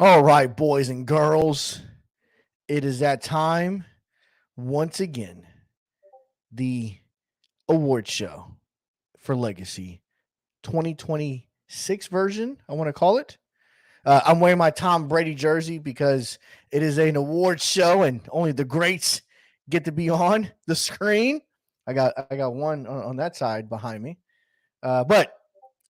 All right, boys and girls, it is that time once again. The award show for Legacy 2026 version, I want to call it. I'm wearing my Tom Brady jersey because it is an award show and only the greats get to be on the screen. I got one on that side behind me. But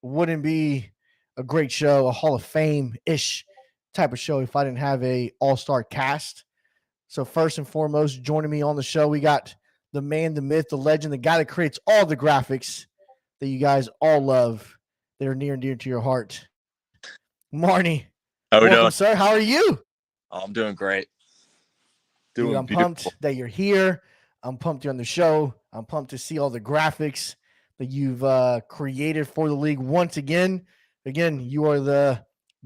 wouldn't be a great show, a Hall of Fame ish type of show if I didn't have a all star cast. So first and foremost, joining me on the show, we got the man, the myth, the legend, the guy that creates all the graphics that you guys all love, that are near and dear to your heart. Marnie, How we welcome, doing? sir. How are you? I'm doing great. Dude, Doing I'm beautiful. pumped that you're here. I'm pumped you're on the show. I'm pumped to see all the graphics that you've created for the league once again. Again, you are the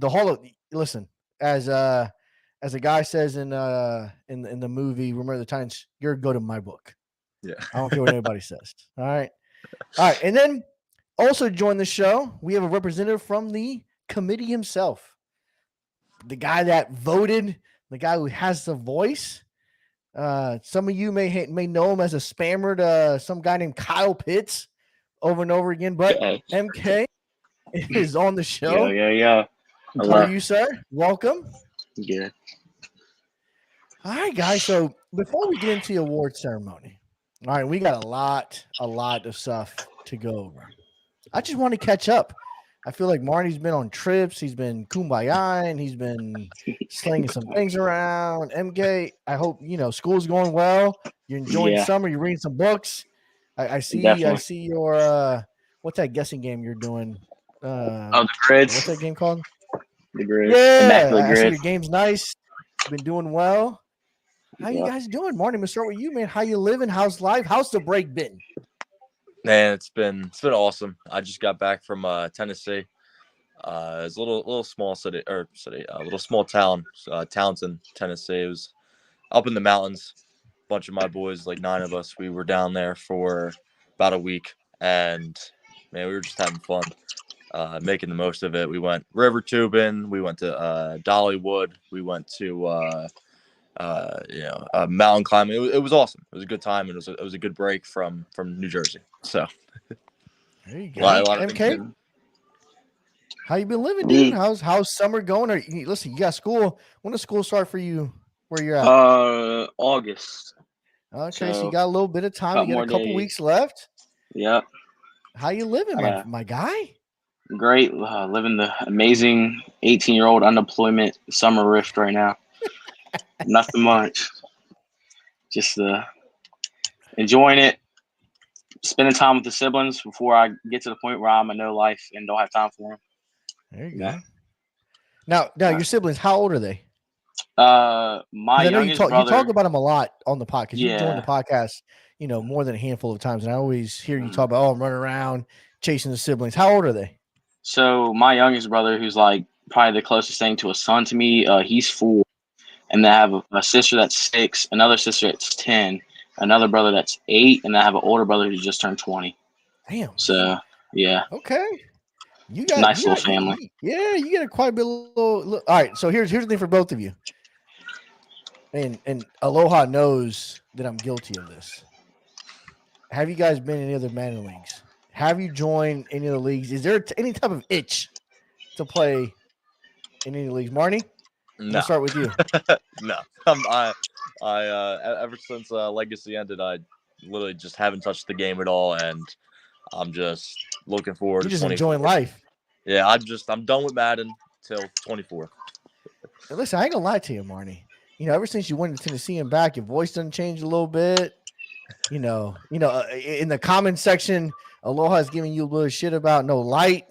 Hall of listen, as a guy says in the movie Remember the Titans, you're a go to my book. Yeah. I don't care what anybody says. All right. All right. And then also join the show, we have a representative from the committee himself, the guy that voted, the guy who has the voice. Some of you may know him as a spammer to some guy named Kyle Pitts over and over again, but Okay. MK is on the Yo, show. yo, yo. How are Hello. you, sir? Welcome. Good. All right, guys. So before we get into the award ceremony, all right, we got a lot of stuff to go over. I just want to catch up. I feel like Marty's been on trips. He's been kumbaya and he's been slinging some things around. MK, I hope school's going well. You're enjoying Yeah, summer. You're reading some books. I see. I definitely. see your what's that guessing game you're doing? Oh, the What's grids. that game called? The grids. Yeah, Immaculate I see grid. your game's nice. Been doing well. How you Yeah. guys doing? Marty, I'm gonna start with you, man. How you living? How's life? How's the break been? Man, it's been awesome. I just got back from Tennessee. It's a little small city, a little small town, Townsend, Tennessee. It was up in the mountains. A bunch of my boys, like 9 of us, we were down there for about a week, and man, we were just having fun, making the most of it. We went river tubing. We went to Dollywood. We went to mountain climbing. It was awesome. It was a good time. It was a good break from New Jersey. So There you a go. lot of things to MK, do. how you been living, dude? Me. How's summer going? Listen, you got school. When does school start for you? Where you're at? August. Okay, so you So, got a little bit of time. You couple got a more couple days. weeks left. Yep. How you living, Uh, my guy? Great. Living the amazing 18-year-old unemployment summer rift right now. Nothing much. Just enjoying it. Spending time with the siblings before I get to the point where I'm a no life and don't have time for them. There you Yeah. go. Now your siblings, how old are they? My Because I know youngest you talk brother. about them a lot on the podcast. You've joined the Yeah. podcast, more than a handful of times, and I always hear you talk Mhm. about, I'm running around chasing the siblings. How old are they? So my youngest brother, who's like probably the closest thing to a son to me, he's 4, and then I have a sister that's 6, another sister that's 10, another brother that's 8, and I have an older brother who just turned 20. Damn. So yeah, Okay. nice little family. Yeah, you got a quite a bit. All right. So here's the thing for both of you, and Aloha knows that I'm guilty of this. Have you guys been in any other Madden leagues? Have you joined any other leagues? Is there any type of itch to play in any leagues? Marnie, I'm gonna No, start with you. no. Ever since Legacy ended, I literally just haven't touched the game at all, and I'm just looking forward You're to just 24. enjoying life. Yeah, I'm done with Madden till 24. And listen, I ain't gonna lie to you, Marnie. Ever since you went to Tennessee and back, your voice done changed a little bit. In the comment section, Aloha's giving you a little shit about no light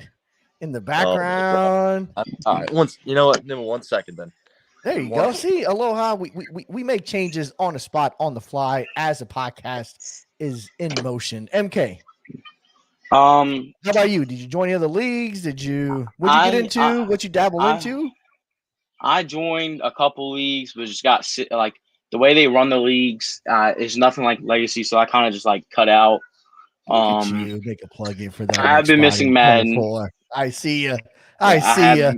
in the Oh my god. background. All right, you know what? Give me 1 second then. There Give me you one. go. See, Aloha, we make changes on the spot, on the fly, as the podcast is in motion. MK, Um, how about you? Did you join any other leagues? What'd you get I into? I What you dabble I into? I joined a couple leagues, but just got like the way they run the leagues is nothing like Legacy, so I kind of just like cut out. Look at Um, you, make a plug in for that I have next been spot missing in Madden. 24. I see ya. I Yeah, I see have ya.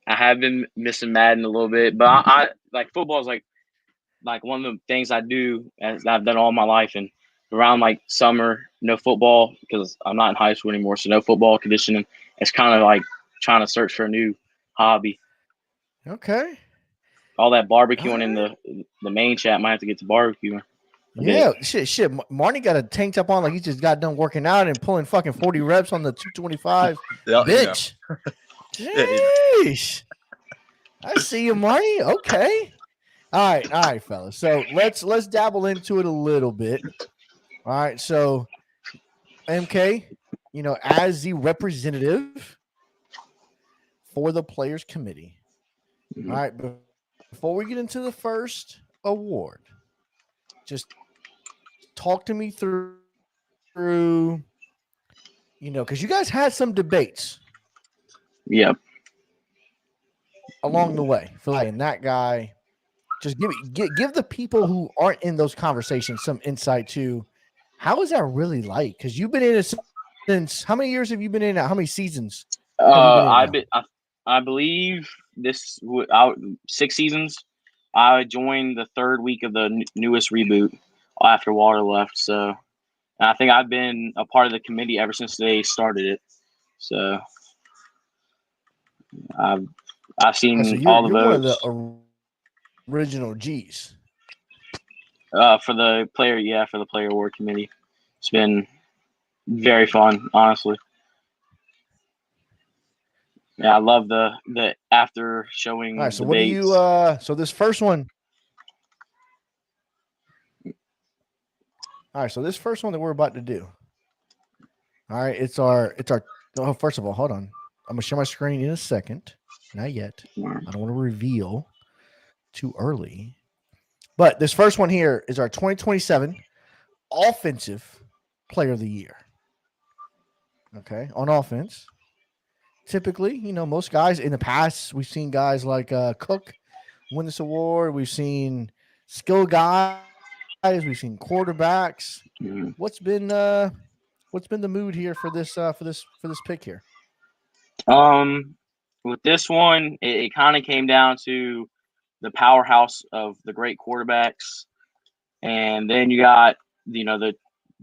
I have been missing Madden a little bit, but I like football is like one of the things I do as I've done all my life. And around like summer, no football because I'm not in high school anymore, so no football conditioning. It's kind of like trying to search for a new hobby. Okay. All that barbecuing in Alright. the main chat might have to get to barbecuing. Yeah, shit. Marty got a tank top on like he just got done working out and pulling fucking 40 reps on the 225 Yeah, bench. Yeah. Jeez. I see you, Marty. Okay. All right, fellas. So let's dabble into it a little bit. All right. So MK, as the representative for the players committee. Mhm. All right. Before we get into the first award, just talk to me through, because you guys had some debates Yep. along the way for like that guy. Just give the people who aren't in those conversations some insight to how is that really like? Because you've been in it since how many years have you been in it? How many seasons have you been in it now? I believe this out 6 seasons. I joined the third week of the newest reboot after Water left. So and I think I've been a part of the committee ever since they started it. So I've So seen all the you're one of the votes original G's. for the player award committee. It's been very fun, honestly. Yeah, I love the after showing All right. So debates. what do you so this first one? All right, so this first one that we're about to do. All right, it's our oh, first of all, hold on. I'm gonna share my screen in a second. Not yet. I don't want to reveal too early. But this first one here is our 2027 offensive player of the year. Okay, on offense. Typically, most guys in the past, we've seen guys like Cook win this award. We've seen skill guys. We've seen quarterbacks. Mhm. What's been the mood here for this pick here? With this one, it kind of came down to the powerhouse of the great quarterbacks, and then you got the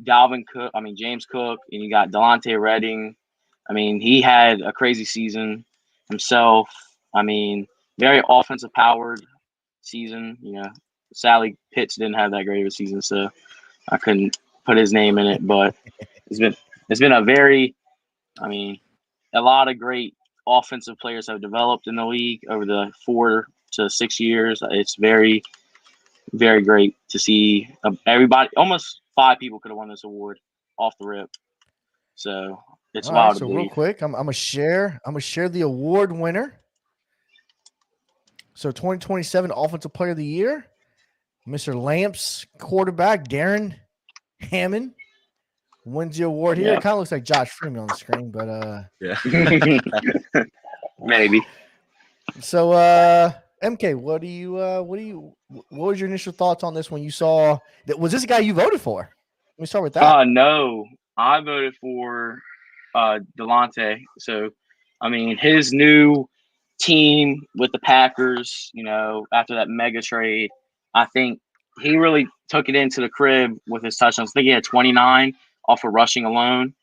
James Cook, and you got Delonte Redding. I mean, he had a crazy season himself. I mean, very offensive powered season. Sally Pitts didn't have that great of a season, so I couldn't put his name in it. But it's been a very, I mean, a lot of great offensive players have developed in the league over the 4 to 6 years. It's very, very great to see everybody. Almost 5 people could have won this award off the rip. So it's All right, wild to so believe. real quick, I'm gonna share the award winner. So 2027 Offensive Player of the Year, Mr. Lamps quarterback Darren Hammond wins the award here. Yeah. It kind of looks like Josh Freeman on the screen, but Yeah. Maybe. So MK, what was your initial thoughts on this when you saw that? Was this a guy you voted for? Let me start with that. No, I voted for Delonte. So, I mean, his new team with the Packers, after that mega trade, I think he really took it into the crib with his touchdowns. I think he had 29 off of rushing alone.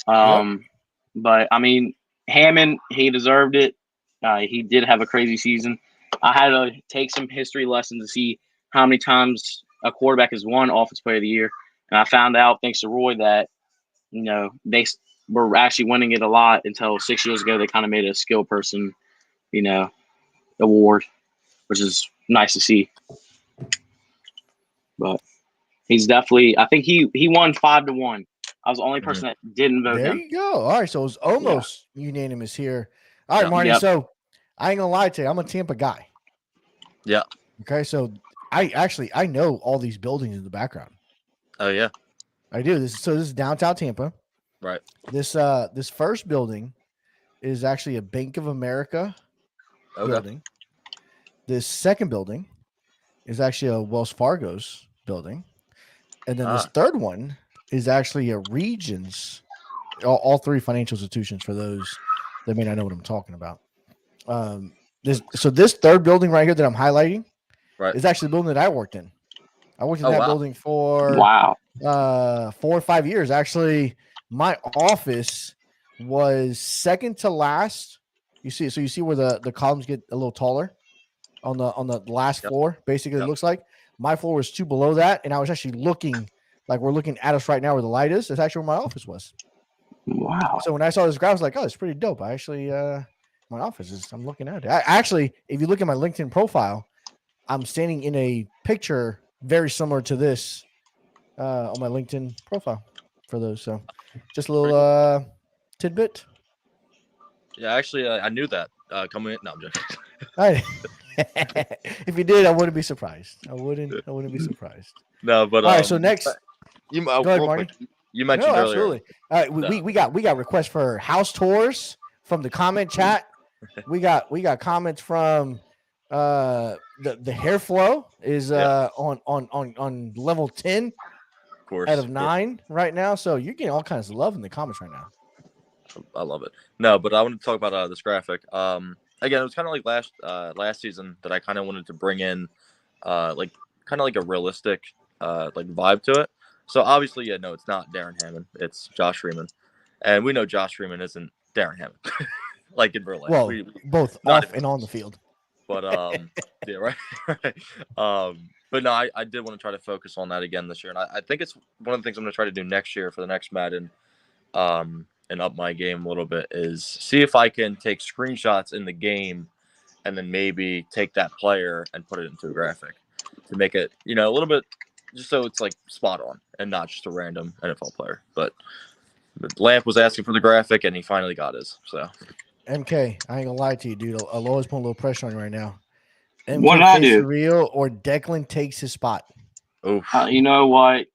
But I mean, Hammond, he deserved it. He did have a crazy season. I had to take some history lessons to see how many times a quarterback has won Offensive Player of the Year. And I found out, thanks to Roy, that they were actually winning it a lot until 6 years ago. They kind of made a skill person, award, which is nice to see. But he's definitely. I think he won 5-1. I was the only person that didn't vote There him. you go. All right, so it was almost unanimous here. All right, Yeah. Marty. Yep. So I ain't gonna lie to you. I'm a Tampa guy. Yeah. Okay, so I know all these buildings in the background. Oh yeah. I do. This is downtown Tampa. Right. This first building is actually a Bank of America building. This second building is actually a Wells Fargo's building. And then this third one is actually a Regions, all 3 financial institutions for those that may not know what I'm talking about. This third building right here that I'm highlighting Right. is actually the building that I worked in. I worked in Oh, that wow. building for Wow. 4 or 5 years. Actually, my office was second to last. You see where the columns get a little taller on the last Yep. floor. Basically, Yep. it looks like my floor was 2 below that, and I was actually looking like we're looking at us right now where the light is. That's actually where my office was. Wow. So when I saw this graph, I was like, "Oh, it's pretty dope." I actually, my office is. I'm looking at it. I actually, if you look at my LinkedIn profile, I'm standing in a picture very similar to this on my LinkedIn profile for those. So just a little tidbit. Yeah, actually, I knew that coming in. No, I'm joking. All right. If you did, I wouldn't be surprised. I wouldn't be surprised. No, but All right. So next, you go ahead, real Marty. quick. You No, mentioned earlier. absolutely. All right, we got requests for house tours from the comment chat. We got comments from the hair flow is on level 10 Of course, out of course. 9 right now. So you're getting all kinds of love in the comments right now. I love it. No, but I want to talk about this graphic. Again, it was kind of like last season that I kind of wanted to bring in, like kind of like a realistic like vibe to it. So obviously, yeah, no, it's not Darren Hammond. It's Josh Freeman, and we know Josh Freeman isn't Darren Hammond, like in real life. Well, both not off even and on the field. But yeah, right. Right. But no, I did want to try to focus on that again this year, and I think it's one of the things I'm going to try to do next year for the next Madden, and up my game a little bit is see if I can take screenshots in the game, and then maybe take that player and put it into a graphic to make it, a little bit, just so it's like spot on and not just a random NFL player. But Lamp was asking for the graphic, and he finally got his. So MK, I ain't gonna lie to you, dude. I'll always put a little pressure on you right now. MK What did I face do? real or Declan takes his spot. oof. You know what?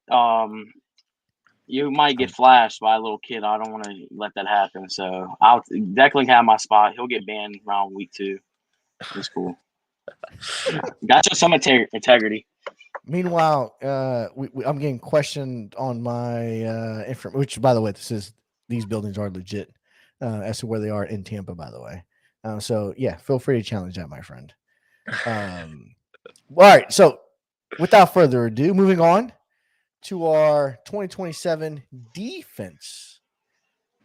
You might get flashed by a little kid. I don't want to let that happen. So I'll Declan have my spot. He'll get banned around week 2. It's cool. Got you some integrity. Meanwhile, I'm getting questioned on my information. Which, by the way, these buildings are legit as to where they are in Tampa. By the way, so yeah, feel free to challenge that, my friend. All right. So, without further ado, moving on to our 2027 defense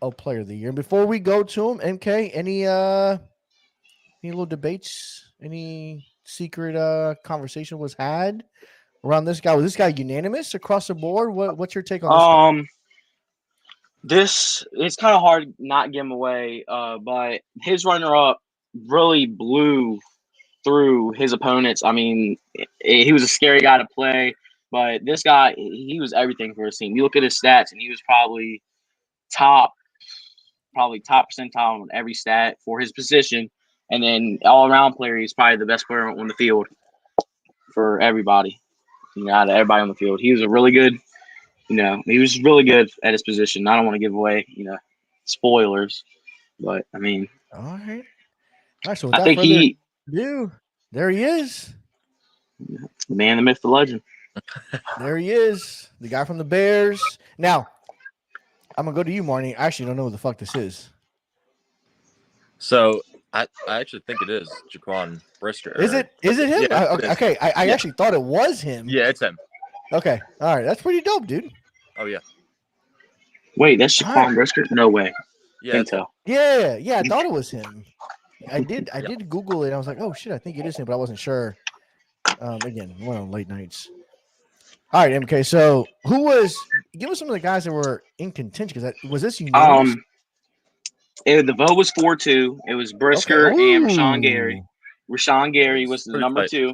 of Player of the Year. And before we go to them, MK, any little debates, any secret conversation was had around this guy? Was this guy unanimous across the board? What's your take on this guy? It's kind of hard not give him away, but his runner-up really blew through his opponents. I mean, he was a scary guy to play, but this guy, he was everything for his team. You look at his stats, and he was probably top percentile on every stat for his position. And then all-around player, he's probably the best player on the field for everybody. Out of everybody on the field, he was a really good. He was really good at his position. I don't want to give away, spoilers, but I mean, All right. So I without think further ado, there he is. the man, the myth, the legend. There he is, the guy from the Bears. Now, I'm gonna go to you, Marnie. I actually don't know who the fuck this is. So I actually think it is Jaquan Brisker. Is it him? Yeah, okay. I actually thought it was him. Yeah, it's him. Okay. All right. That's pretty dope, dude. Oh yeah. Wait, that's Jaquan Brisker? No way. Yeah. Intel. Yeah. I thought it was him. I did Google it. I was like, oh shit, I think it is him, but I wasn't sure. Again, one on late nights. All right, MK. So give us some of the guys that were in contention, because was this unanimous? The vote was 4-2. It was Brisker and Rashawn Gary. Rashawn Gary was the number 2.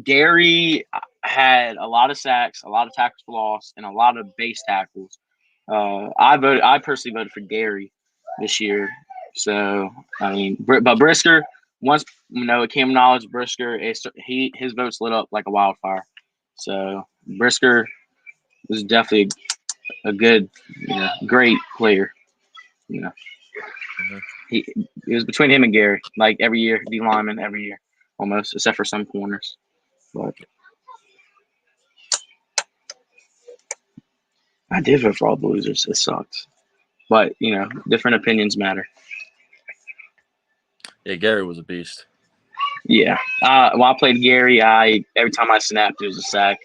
Gary had a lot of sacks, a lot of tackles for loss, and a lot of base tackles. I personally voted for Gary this year. So I mean, but Brisker, once it came to knowledge, Brisker, his votes lit up like a wildfire. So Brisker was definitely a good, great player. It was between him and Gary, like every year, D lineman every year, almost, except for some corners. But I did vote for all the losers. It sucks, but different opinions matter. Yeah, Gary was a beast. Yeah. When I played Gary, every time I snapped, it was a sack.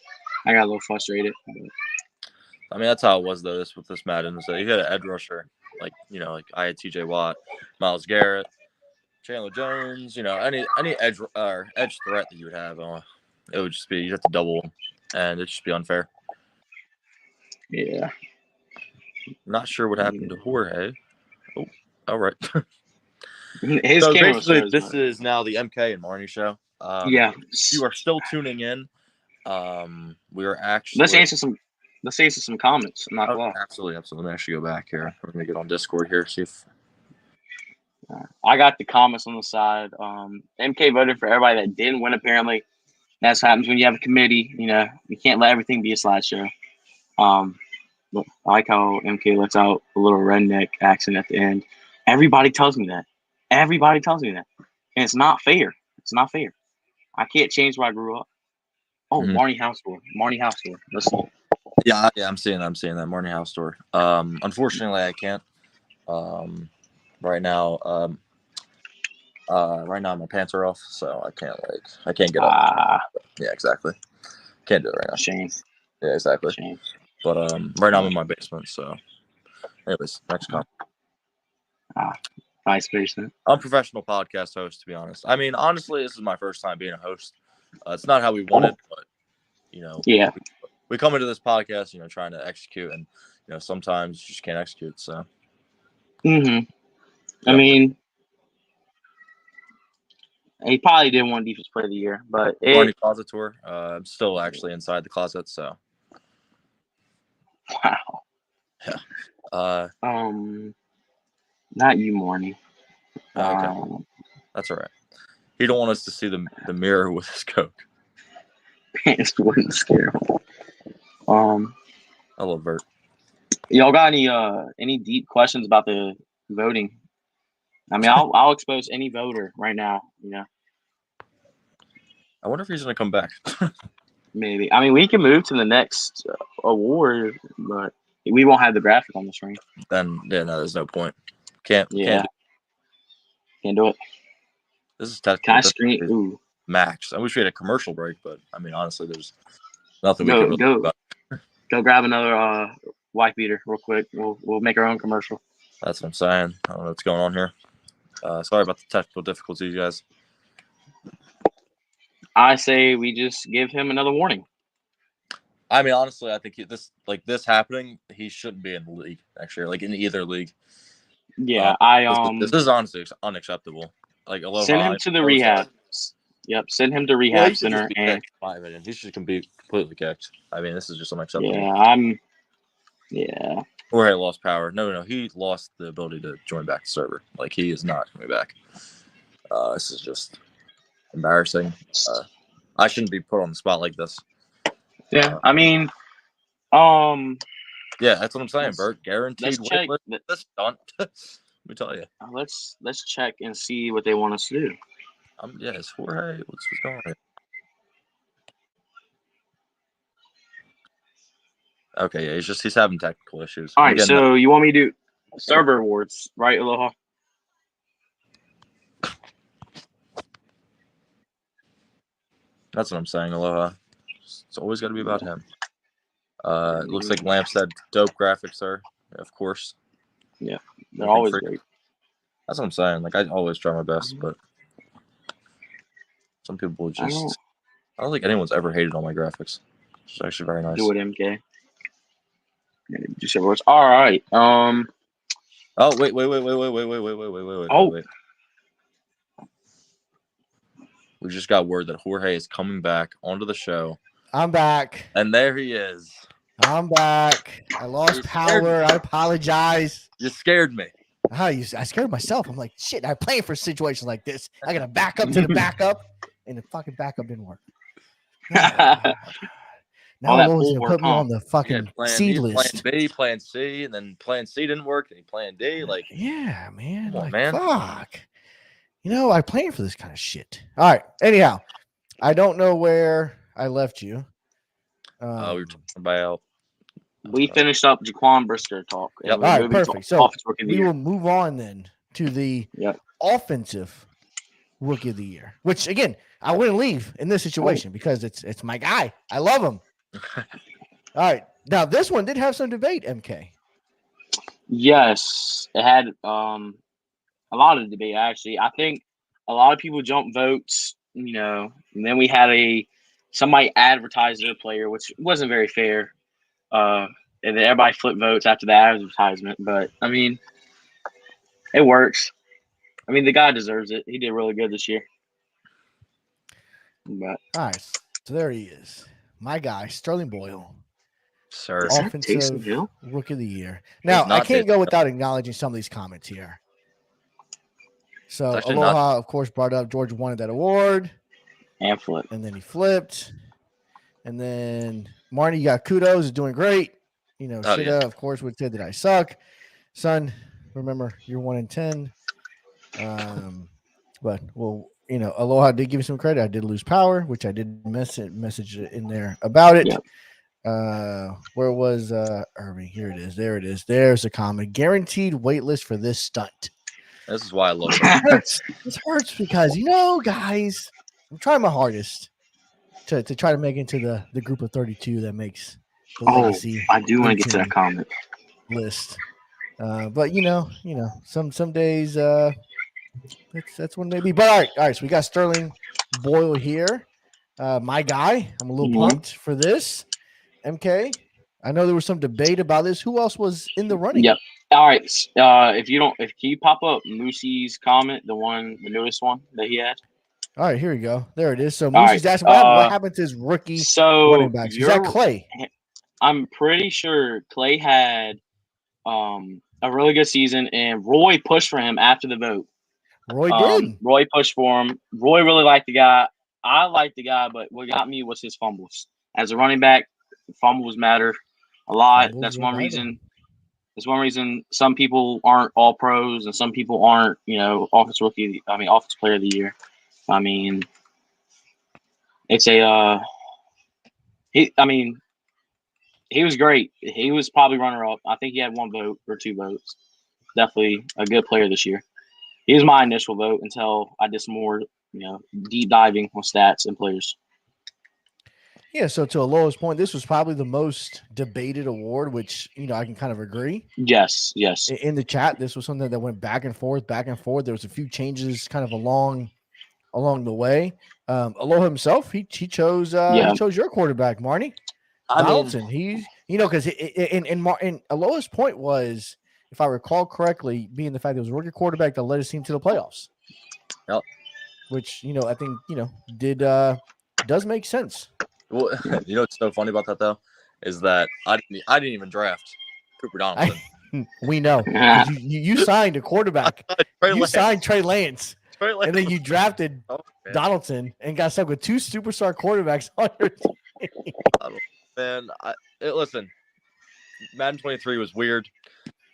I got a little frustrated. I mean, that's how it was though. With this Madden, is that you had an edge rusher, like I had T.J. Watt, Myles Garrett, Chandler Jones. Any edge edge threat that you would have, it would just be you'd have to double, and it'd just be unfair. Yeah. Not sure what happened to Jorge. Oh, all right. His So camera basically, shows, this but- is now the MK and Marnie show. yeah. You are still tuning in. We are actually. Let's answer some comments. I'm not gonna Oh, lie. absolutely. Let me actually go back here. We're gonna get on Discord here. See if I got the comments on the side. MK voted for everybody that didn't win. Apparently, that's what happens when you have a committee. You can't let everything be a slideshow. But I like how MK lets out a little redneck accent at the end. Everybody tells me that. Everybody tells me that, and it's not fair. It's not fair. I can't change where I grew up. Oh, Mhm. Marnie House Tour. Marnie House Tour. Let's see. yeah, I'm seeing that Morning House story. Unfortunately, I can't. Right now, my pants are off, so I can't get up. Yeah, exactly. Can't do it right now. Shame. Yeah, exactly. Shame. But right now I'm in my basement. So, anyways, next comment. Vice versa. I'm a professional podcast host, to be honest. I mean, honestly, this is my first time being a host. It's not how we wanted, but Yeah. we come into this podcast, trying to execute, and sometimes you just can't execute. So, I Yep. mean, he probably didn't win Defense Player of the Year, but Barney Closet Tour. I'm still actually inside the closet, so wow. Not you, Morning. okay, that's all right. He don't want us to see the mirror with his coke. Pants wouldn't scare him. I love Vert. Y'all got any deep questions about the voting? I mean, I'll expose any voter right now. I wonder if he's gonna come back. Maybe. I mean, we can move to the next award, but we won't have the graphic on the screen. Then no, there's no point. Can't do it. This is technically Can I screen? Ooh. max. I wish we had a commercial break, but I mean, honestly, there's nothing we can really do about it. Go grab another wife beater real quick. We'll make our own commercial. That's what I'm saying. I don't know what's going on here. Sorry about the technical difficulties, guys. I say we just give him another warning. I mean, honestly, I think this happening, he shouldn't be in the league next year, like in either league. Yeah, this is honestly unacceptable. Like, Aloha, send him to the rehab. Yep, send him to rehab center. And he should be completely kicked. I mean, this is just unacceptable. Yeah, Jorge lost power. No, he lost the ability to join back the server. Like, he is not coming back. This is just embarrassing. I shouldn't be put on the spot like this. Yeah, I mean, yeah, that's what I'm saying, Bert. Guaranteed check. win. This stunt. Let me tell you. Let's check and see what they want us to do. It's Jorge. What's going on? Okay, yeah, he's having technical issues. All right, so you want me to do server awards, right, Aloha? That's what I'm saying, Aloha. It's always got to be about him. It looks like Lamp said, dope graphics, sir. Of course. Yeah, they're always great. That's what I'm saying. Like, I always try my best, but some people just... I don't think anyone's ever hated on my graphics. It's actually very nice. Do it, MK. Do server awards. All right. Oh, wait. Oh. Wait. We just got word that Jorge is coming back onto the show. I'm back. And there he is. I'm back. I lost power. I apologize. You scared me. I scared myself. I'm like, shit, I'm playing for situations like this. I got to back up to the backup, and the fucking backup didn't work. Now Lowe's going to put me on the fucking C list. Plan B, plan C, and then plan C didn't work, and plan D. Like, yeah, man. Come on, like, man. Fuck. I plan for this kind of shit. All right. Anyhow, I don't know where I left you. We were talking about. We finished up Jaquan Brisker talk. Yep. All right, perfect. So we will move on then to the offensive Rookie of the Year. Which again, I wouldn't leave in this situation because it's my guy. I love him. All right, now this one did have some debate. MK. Yes, it had a lot of debate actually. I think a lot of people jump votes, and then we had somebody advertise their player, which wasn't very fair. And then everybody flipped votes after the advertisement. But I mean, it works. I mean, the guy deserves it. He did really good this year. But All right, so there he is, my guy, Sterling Boyle, Sir. Is that offensive Taysom Hill? Rookie of the Year. Now I not can't Taysom go Hill. without acknowledging some of these comments here. So It's actually not- Aloha, of course, brought up George wanted that award, And flip. and then he flipped, and then Marty, you got kudos, is doing great. Oh, Shida, of course, would say that I suck. Son, remember you're 1-10. But Aloha did give me some credit. I did lose power, which I did message in there about it. Yep. Where was Irving? Here it is. There it is. There's a comment. Guaranteed wait list for this stunt. This is why I love It him. hurts. This hurts because guys, I'm trying my hardest to try to make it into the group of 32 that makes the legacy I do want to get to that 18 comment. list. But some days that's when maybe. But all right. So we got Sterling Boyle here. My guy. I'm a little Mhm. pumped for this. MK. I know there was some debate about this. Who else was in the running? Yep. All right. If can you pop up Moosey's comment, the newest one that he had? All right, here we go. There it is. So All Moosey's right, asking what happened to his rookie running So backs? Is that Clay? I'm pretty sure Clay had a really good season, and Roy pushed for him after the vote. Roy did. Roy pushed for him. Roy really liked the guy. I liked the guy, but what got me was his fumbles. As a running back, fumbles matter a lot. Fumbles That's are one vital. reason. That's one reason some people aren't all pros and some people aren't, offensive player of the year. I mean, it's he was great. He was probably runner up. I think he had one vote or two votes. Definitely a good player this year. He was my initial vote until I did some more, deep diving on stats and players. Yeah, so to Aloha's point, this was probably the most debated award, which I can kind of agree. Yes. In the chat, this was something that went back and forth. There was a few changes kind of along the way. Aloha himself, he chose your quarterback, Marnie Donaldson. Because in Aloha's point was, if I recall correctly, being the fact that it was a rookie quarterback that led his team to the playoffs. Yep. Which I think does make sense. Well, what's so funny about that though is that I didn't even draft Cooper Donaldson. We know. 'Cause you signed a quarterback. You signed Trey Lance. And then you drafted Donaldson and got stuck with two superstar quarterbacks on your team. Man, listen, Madden 23 was weird,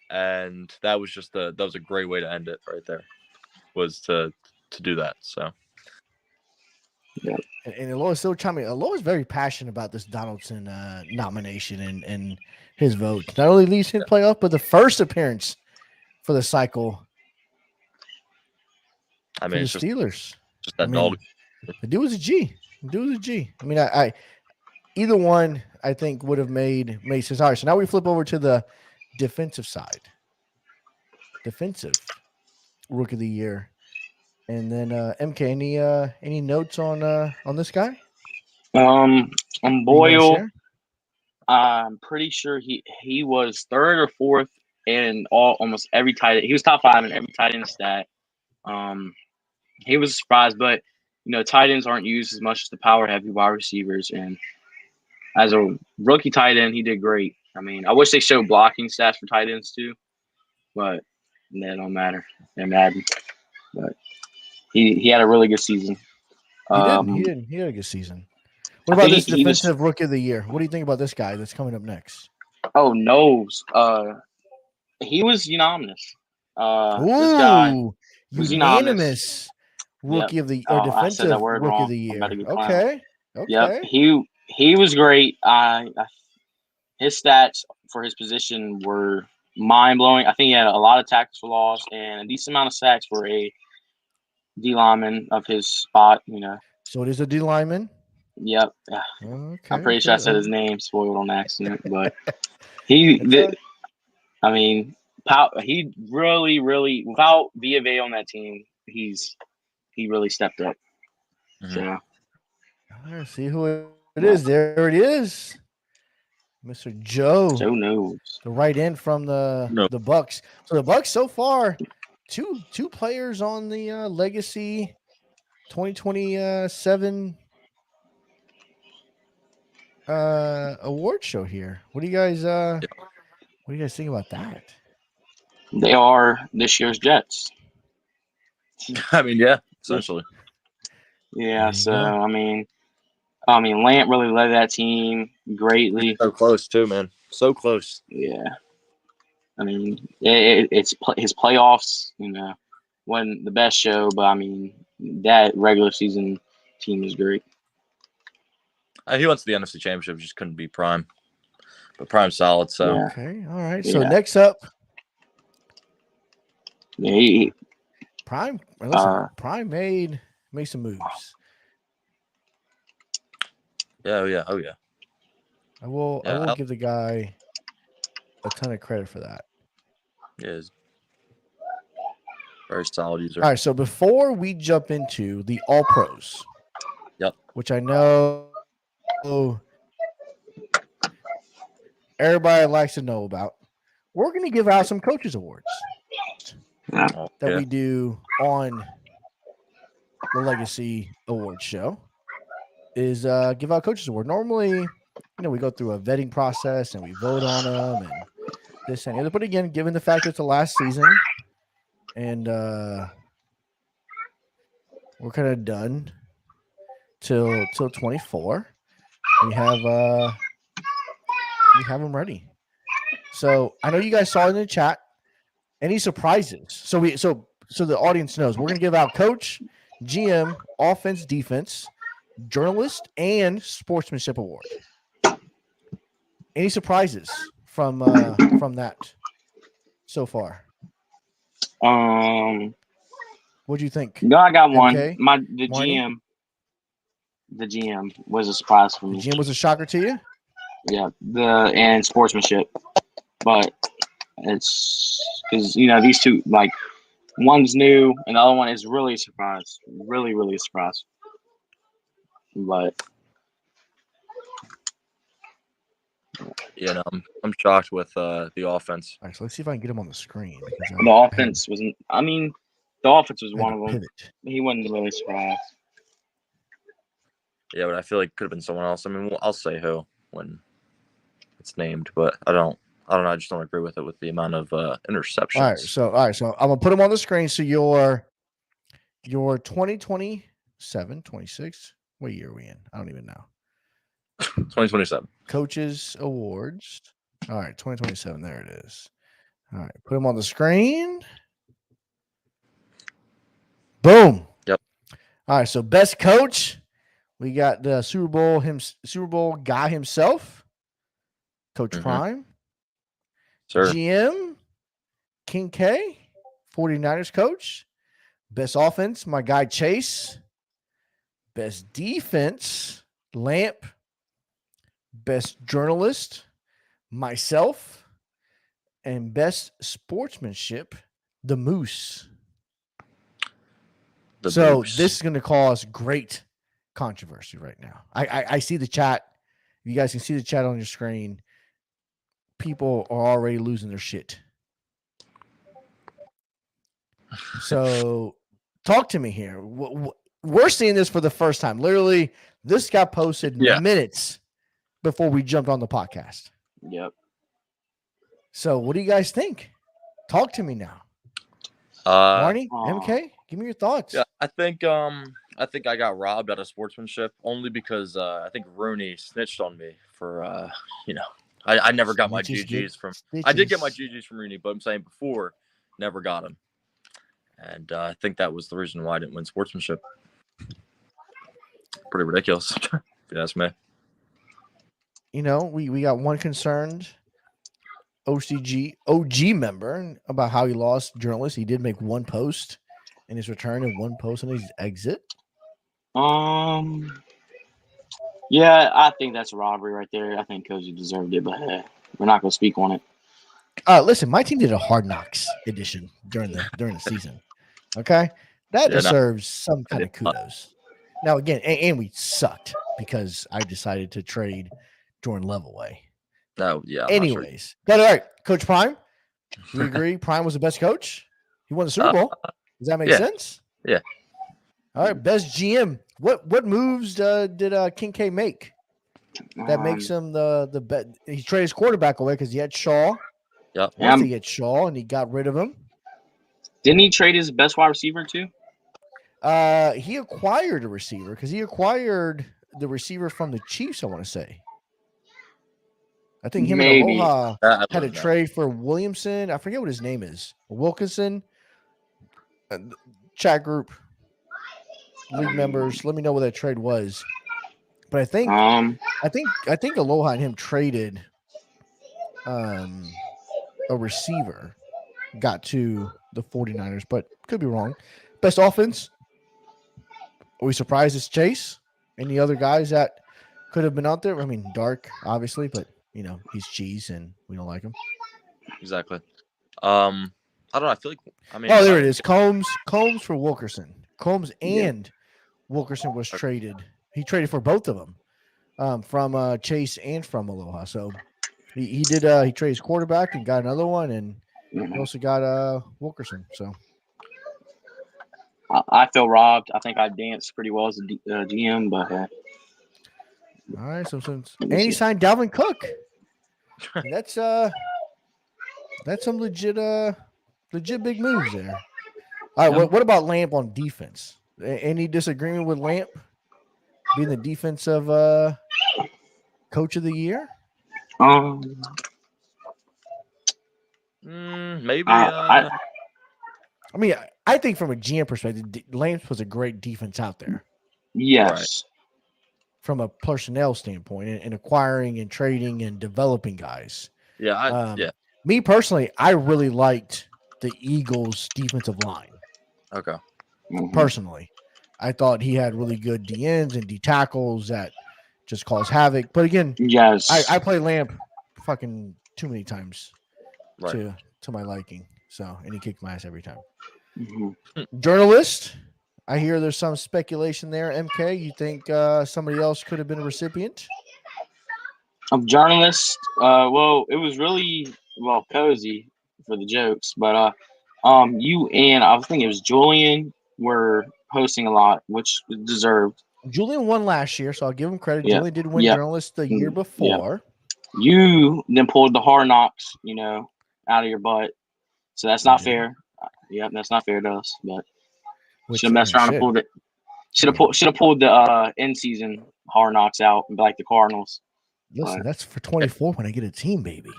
and that was a great way to end it right there, was to do that. So. Yeah. And Aloha's still chiming. Aloha's very passionate about this Donaldson nomination and his vote. Not only leads him playoff, but the first appearance for the cycle. I mean, for the Steelers. Just that dog. The dude was a G. I mean, I either one I think would have made sense. All right, so now we flip over to the defensive side. Defensive Rookie of the Year. And then MK, any notes on this guy? On Boyle, I'm pretty sure he was third or fourth in almost every tight end. He was top 5 in every tight end stat. He was surprised, but tight ends aren't used as much as the power heavy wide receivers. And as a rookie tight end, he did great. I mean, I wish they showed blocking stats for tight ends too, but that don't matter. They're Madden. But he had a really good season. He did. He had a good season. What about this defensive Rookie of the Year? What do you think about this guy that's coming up next? Oh, Nose. He was unanimous. Ooh, this guy was unanimous Rookie of the or defensive Rookie of the Year. Okay. Yep. He was great. His stats for his position were mind blowing. I think he had a lot of tackles for loss and a decent amount of sacks for a D lineman of his spot. You know. So it is a D lineman. Yep. Okay. I'm pretty sure I said his name spoiled on accident, but he. That's all right. I mean, he really without Via on that team, he really stepped up. Mhm. So All right, see who it is. There it is, Mr. Joe, knows. the right end from the Bucks. So the Bucks so far, two players on the Legacy 2027 award show here. What do you guys think about that? They are this year's Jets. I mean, yeah, essentially. Yeah. There you So go. I mean, Lamp really led that team greatly. So close too, man. So close. Yeah. I mean, it's his playoffs. You know, wasn't the best show, but I mean, that regular season team is great. He went to the NFC Championship, just couldn't beat Prime. But Prime's solid, so Yeah. Okay, all right. So Yeah. next up, Yeah. Prime. Listen, Prime made some moves. yeah. I will give the guy a ton of credit for that. Yeah, he's very solid user. All right, so before we jump into the All Pros, Yep. which I know everybody likes to know about, we're going to give out some coaches awards that we do on the Legacy Awards show. Is give out coaches award. Normally, we go through a vetting process and we vote on them and this and the other. But again, given the fact it's the last season and we're kind of done till 24, we have them ready. So I know you guys saw in the chat. Any surprises? So the audience knows we're gonna give out coach, GM, offense, defense, journalist, and sportsmanship award. Any surprises from that so far? What do you think? No, I got one. MK? The GM was a surprise for me. The GM was a shocker to you? Yeah, and sportsmanship, but it's because these two, like, one's new and the other one is really a surprise, really a surprise. But yeah, no, I'm shocked with the offense. All right, so let's see if I can get him on the screen. The offense wasn't. I mean, the offense was one of them. Pivot. He wasn't really surprised. Yeah, but I feel like it could have been someone else. I mean, I'll say who when it's named, but I don't know. I just don't agree with it with the amount of interceptions. All right, so I'm gonna put him on the screen. So your 2027, 26. What year are we in? I don't even know. 2027 Coaches Awards. All right, 2027. There it is. All right, put him on the screen. Boom. Yep. All right, so best coach, we got the Super Bowl guy himself, Coach Prime. Sir. GM, King K, 49ers coach. Best offense, my guy Chase. Best defense, Lamp. Best journalist, myself. And best sportsmanship, the Moose. This is going to cause great controversy right now. I see the chat. You guys can see the chat on your screen. People are already losing their shit. So talk to me here. We're seeing this for the first time. Literally, this got posted minutes before we jumped on the podcast. Yep. So what do you guys think? Talk to me now. Marnie, MK, give me your thoughts. Yeah, I think I got robbed out of sportsmanship only because I think Rooney snitched on me for I never got my GGs from. I did get my GGs from Rooney, but I'm saying before, never got them, and I think that was the reason why I didn't win sportsmanship. Pretty ridiculous, if you ask me. We got one concerned OG member about how he lost journalist. He did make one post in his return and 1 post on his exit? Yeah, I think that's a robbery right there. I think Koji deserved it, but we're not gonna speak on it. Listen, my team did a Hard Knocks edition during the season. Okay, that Yeah, no. deserves some kind of did not. kudos. Now again, and we sucked because I decided to trade Jordan Love away. No, yeah. I'm not sure. Anyways, but all right, Coach Prime, do we agree Prime was the best coach? He won the Super Bowl. Does that make yeah. sense? Yeah. All right, best GM. What moves did Kincaid make that makes him the bet? He traded his quarterback away because he had Shaw. Yep. Once he had Shaw and he got rid of him. Didn't he trade his best wide receiver too? He acquired a receiver because he acquired the receiver from the Chiefs. I want to say. I think him and Aloha had a trade for Williamson. I forget what his name is. Wilkinson. Chat group, league members. Let me know what that trade was. But I think Aloha and him traded a receiver, got to the 49ers, but could be wrong. Best offense. Are we surprised it's Chase? Any other guys that could have been out there? I mean, Dark, obviously, but he's cheese and we don't like him. Exactly. I don't know. I feel like there it is. Combs for Wilkerson. Combs and Wilkerson was traded. He traded for both of them, from Chase and from Aloha. So he did. He traded his quarterback and got another one, and he also got Wilkerson. So I feel robbed. I think I danced pretty well as a GM, but all right. So and he signed Dalvin Cook. That's some legit big moves there. All right, what about Lamp on defense? Any disagreement with Lamp being the defensive coach of the year? Maybe. I mean, I think from a GM perspective, Lamp was a great defense out there. Yes. Right. From a personnel standpoint and acquiring and trading and developing guys. Yeah. Me personally, I really liked the Eagles' defensive line. Okay. Personally, I thought he had really good DNs and D tackles that just cause havoc. But again, yes, I play Lamp fucking too many times to my liking. So, and he kicked my ass every time. Journalist, I hear there's some speculation there. MK, you think somebody else could have been a recipient? Of journalist, well, it was really Cozy for the jokes, but you and I think it was Julian were hosting a lot, which deserved. Julian won last year, so I'll give him credit. Yep. Julian did win journalist the year before. Yep. You then pulled the Hard Knocks, out of your butt. So that's not fair. Yep, that's not fair to us. But should have messed around and pulled it. Should have pulled the in season Hard Knocks out and be like the Cardinals. Listen, that's for 24 when I get a team, baby.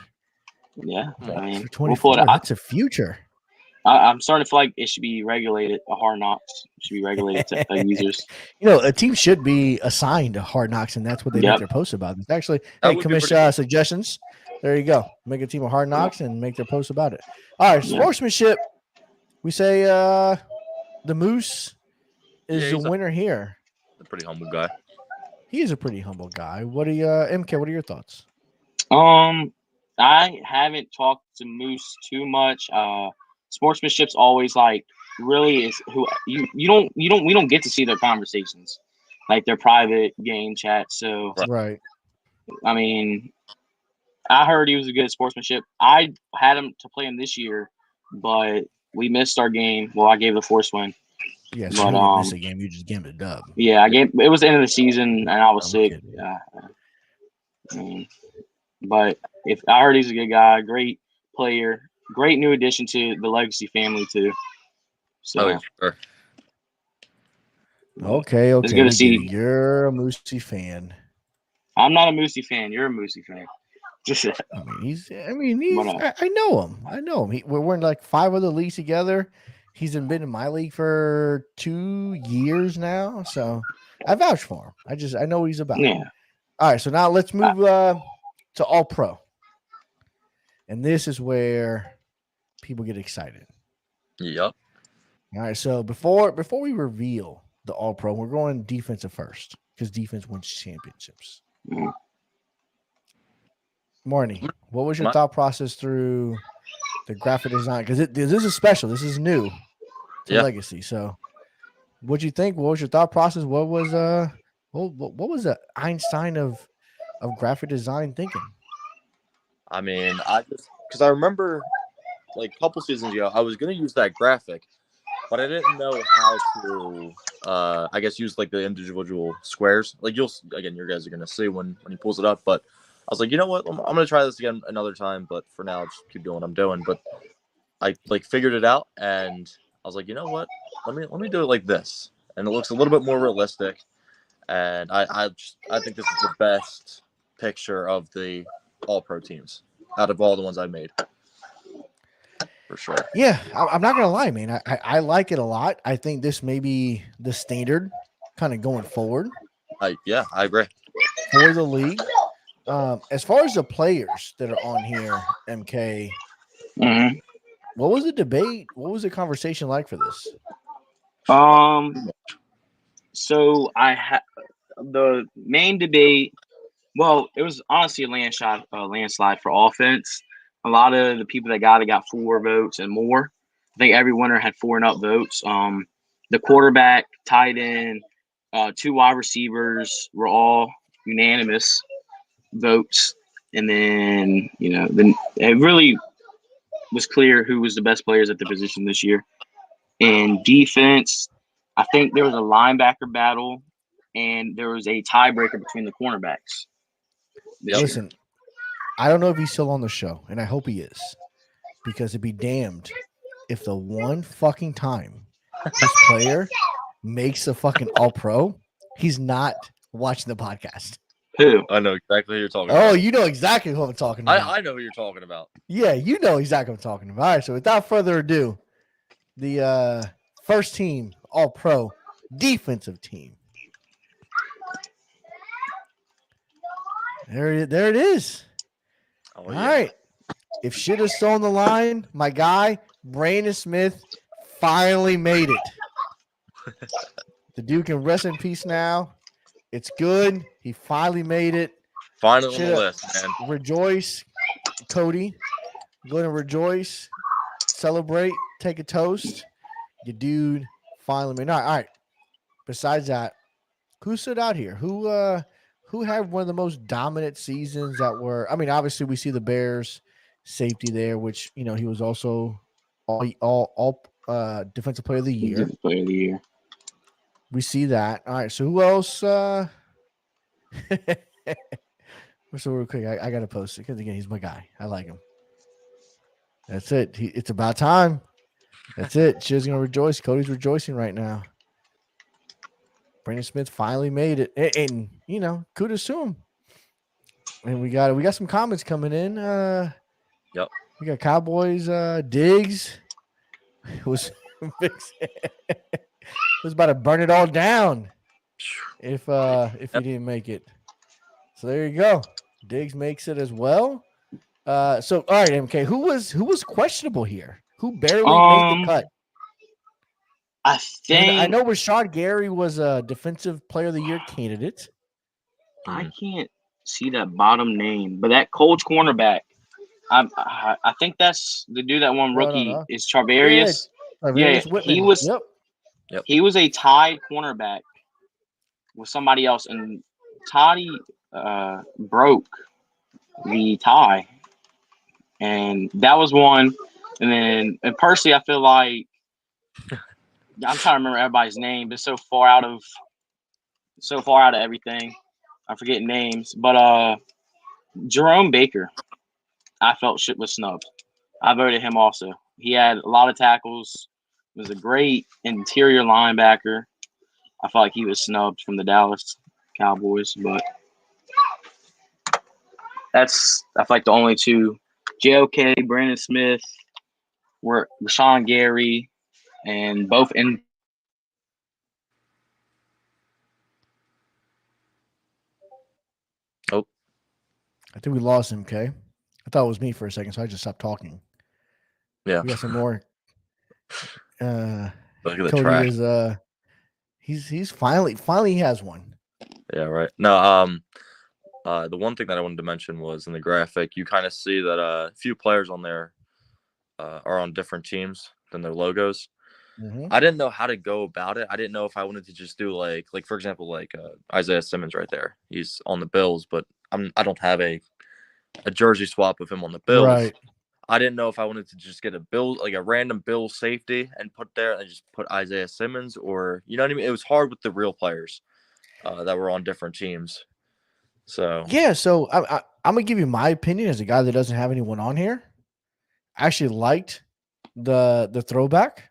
Yeah, I mean, for 24, that's a future. I'm starting to feel like it should be regulated. A Hard Knocks should be regulated to users. A team should be assigned a Hard Knocks, and that's what they make their posts about. It's actually, hey, commission suggestions. There you go. Make a team of Hard Knocks and make their posts about it. All right, sportsmanship. We say the Moose is the winner here. A pretty humble guy. He is a pretty humble guy. What do you, MK? What are your thoughts? I haven't talked to Moose too much. Sportsmanship's always like really is who we don't get to see their conversations, like their private game chat. So right. I mean, I heard he was a good sportsmanship. I had him to play him this year, but we missed our game. Well, I gave the force win. Yeah, so you didn't miss a game. You just gave it a dub. Yeah, it was the end of the season, and I was sick. But if I heard he's a good guy, great player, great new addition to the Legacy family too. So, sure. Okay. It's good to see. You're a Moosey fan. I'm not a Moosey fan. You're a Moosey fan. I know him. We're in like 5 other leagues together. He's been in my league for 2 years now, so I vouch for him. I know what he's about. Yeah. All right, so now let's move to All Pro, and this is where people get excited. Yep. All right. So before we reveal the All Pro, we're going defensive first because defense wins championships. Mhm. Marnie, what was your My- thought process through the graphic design? Because this is special. This is new to Yeah. Legacy. So, what'd you think? What was your thought process? What was what was the Einstein of graphic design thinking? I mean, because I remember like a couple seasons ago, I was gonna use that graphic, but I didn't know how to. I guess use like the individual squares. Like you guys are gonna see when he pulls it up. But I was like, you know what? I'm gonna try this again another time. But for now, just keep doing what I'm doing. But I like figured it out, and I was like, you know what? Let me do it like this, and it looks a little bit more realistic. And I think this is the best picture of the All Pro teams out of all the ones I made, for sure. Yeah, I'm not gonna lie, man. I like it a lot. I think this may be the standard kind of going forward I agree. for the league. As far as the players that are on here, MK, Mhm. what was the debate? What was the conversation like for this? So the main debate. Well, it was honestly a landslide for offense. A lot of the people that got 4 votes and more. I think every winner had 4 and up votes. The quarterback, tight end, 2 wide receivers were all unanimous votes, and then then it really was clear who was the best players at the position this year. In defense, I think there was a linebacker battle, and there was a tiebreaker between the cornerbacks. Listen, I don't know if he's still on the show, and I hope he is, because it'd be damned if the one fucking time this player makes a fucking All Pro, he's not watching the podcast. Who? I know exactly who you're talking Oh, about. you know exactly who I'm talking about. I know who you're talking about. Yeah, you know exactly what I'm talking about. All right, so without further ado, the first team All Pro defensive team. There it is. Oh, All yeah. right. If shit is still on the line, my guy, Brandon Smith, finally made it. The dude can rest in peace now. It's good. He finally made it. Finally on the Shit, list, man. rejoice, Cody. Go ahead and rejoice. Celebrate. Take a toast. Your dude finally made it. All right. Besides that, who stood out here? Who had one of the most dominant seasons that were, I mean, obviously we see the Bears safety there, which, he was also all defensive player of the year. Defensive player of the year. We see that. All right. So who else? So real quick, I got to post it because, again, he's my guy. I like him. That's it. It's about time. That's it. She's going to rejoice. Cody's rejoicing right now. Brandon Smith finally made it. And kudos to him. And we got some comments coming in. Yep. We got Cowboys Diggs was about to burn it all down if he didn't make it. So there you go. Diggs makes it as well. So all right, MK, who was questionable here? Who barely made the cut? I think I know Rashad Gary was a defensive player of the year candidate. I can't see that bottom name, but that Colts cornerback. I think that's the dude that won rookie No. is Charvarius. Yeah, he was. Yep. He was a tied cornerback with somebody else, and Toddy broke the tie, and that was one. And personally, I feel like I'm trying to remember everybody's name, but so far out of everything, I'm forgetting names. But Jerome Baker, I felt shit was snubbed. I voted him also. He had a lot of tackles. Was a great interior linebacker. I felt like he was snubbed from the Dallas Cowboys, but I feel like the only two. JOK, Brandon Smith, were Rashawn Gary, and both in. Oh, I think we lost him, MK. I thought it was me for a second, so I just stopped talking. yeah. We got some more. Look at the Cody track. is he's finally he has one. Yeah, right. No, the one thing that I wanted to mention was in the graphic, you kind of see that a few players on there are on different teams than their logos. Mm-hmm. I didn't know how to go about it. I didn't know if I wanted to just do like for example, like Isaiah Simmons right there. He's on the Bills, but I don't have a jersey swap of him on the Bills. Right. I didn't know if I wanted to just get a random Bills safety and put there and just put Isaiah Simmons, or you know what I mean. It was hard with the real players that were on different teams. So Yeah, so I'm gonna give you my opinion as a guy that doesn't have anyone on here. I actually liked the throwback.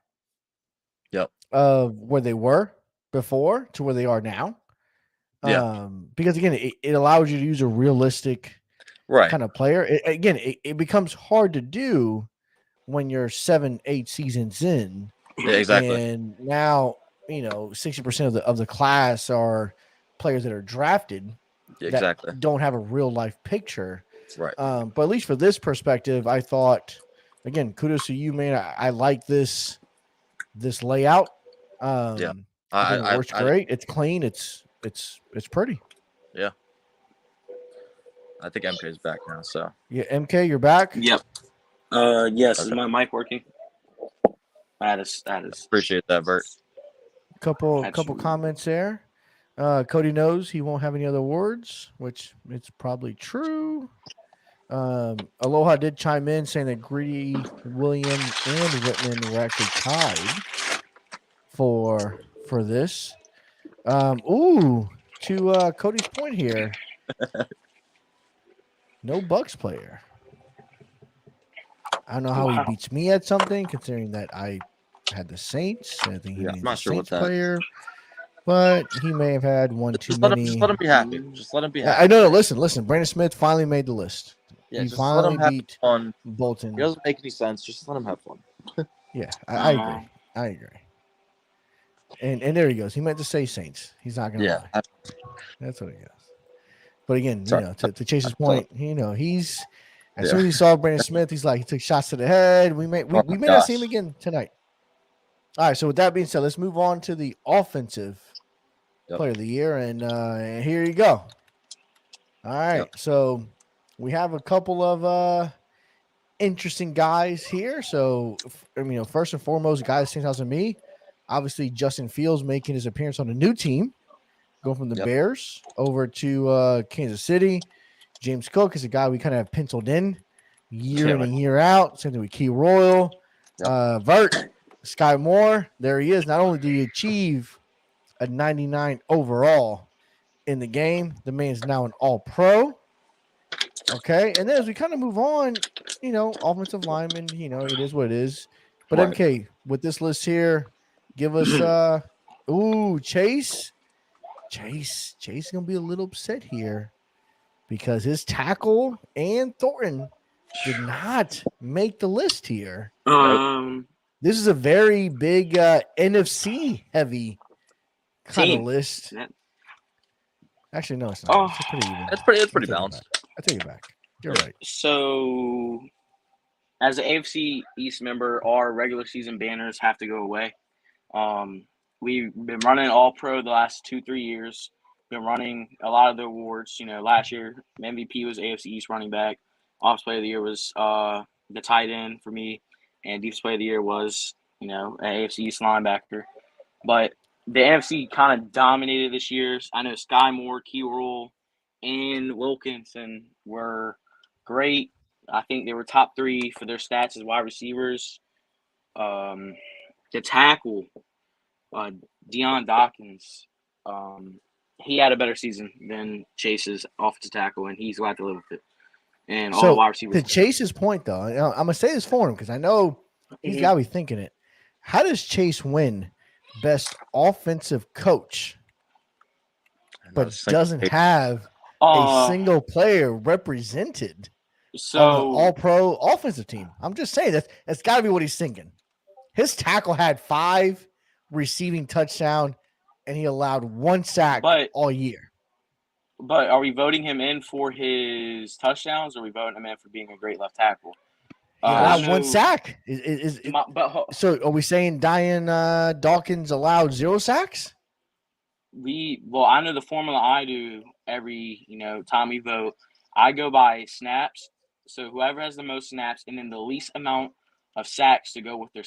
Yep. Of where they were before to where they are now. Yeah. Because again, it allows you to use a realistic right. kind of player. It becomes hard to do when you're 7-8 seasons in. Yeah, exactly. And now, 60% of the class are players that are drafted. Yeah, exactly. That don't have a real life picture. Right. But at least for this perspective, I thought, again, kudos to you, man. I like this layout. Yeah. I think it works great. It's clean. It's pretty. Yeah. I think MK is back now. So yeah, MK, you're back. Yep. Yes. Okay. Is my mic working? That is. Appreciate that, Bert. Couple comments there. Cody knows he won't have any other words, which it's probably true. Aloha did chime in saying that Greedy, William, and Whitman were actually tied for this. To Cody's point here. No Bucks player. I don't know how he beats me at something, considering that I had the Saints. I think he I'm not sure Saints what that player, but he may have had one too many. Just let him be happy. Just let him be happy. I know. Listen. Brandon Smith finally made the list. Yeah, he just finally let him beat have fun. Bolton. It doesn't make any sense. Just let him have fun. Yeah, I agree. I agree. And there he goes. He meant to say Saints. He's not going to lie. That's what he goes. But again, to Chase's point, he's as soon as he saw Brandon Smith, he's like, he took shots to the head. We may not see him again tonight. All right. So with that being said, let's move on to the offensive player of the year, and here you go. All right. So we have a couple of interesting guys here. So first and foremost, guys stands out to me. Obviously, Justin Fields making his appearance on a new team, going from the Bears over to Kansas City. James Cook is a guy we kind of have penciled in year in and year out. Same thing with Key Royal. Vert, Sky Moore, there he is. Not only did he achieve a 99 overall in the game, the man is now an All-Pro. Okay, and then as we kind of move on, offensive lineman, it is what it is. But MK, with this list here, give us Chase. Chase is gonna be a little upset here because his tackle and Thornton did not make the list here. This is a very big NFC heavy kind of list. Actually, no, it's not. It's pretty even. It's pretty balanced. I take it back. You're right. So, as an AFC East member, our regular season banners have to go away. We've been running All-Pro the last 2-3 years. Been running a lot of the awards. Last year MVP was AFC East running back. Offensive Player of the Year was the tight end for me, and Defensive Player of the Year was an AFC East linebacker. But the NFC kind of dominated this year. I know Sky Moore, Key Royal, and Wilkinson were great. I think they were top 3 for their stats as wide receivers. The tackle, Deion Dawkins, he had a better season than Chase's offensive tackle, and he's glad to live with it. And all the wide receivers. To Chase's point, though, I'm going to say this for him because I know he's got to be thinking it. How does Chase win best offensive coach, but doesn't have a single player represented on the All-Pro offensive team? I'm just saying that's got to be what he's thinking. His tackle had 5 receiving touchdown, and he allowed 1 sack all year. But are we voting him in for his touchdowns, or are we voting him in for being a great left tackle? He allowed one So sack. So are we saying Diane Dawkins allowed 0 sacks? I know the formula I do every time we vote. I go by snaps. So whoever has the most snaps and then the least amount of sacks to go with their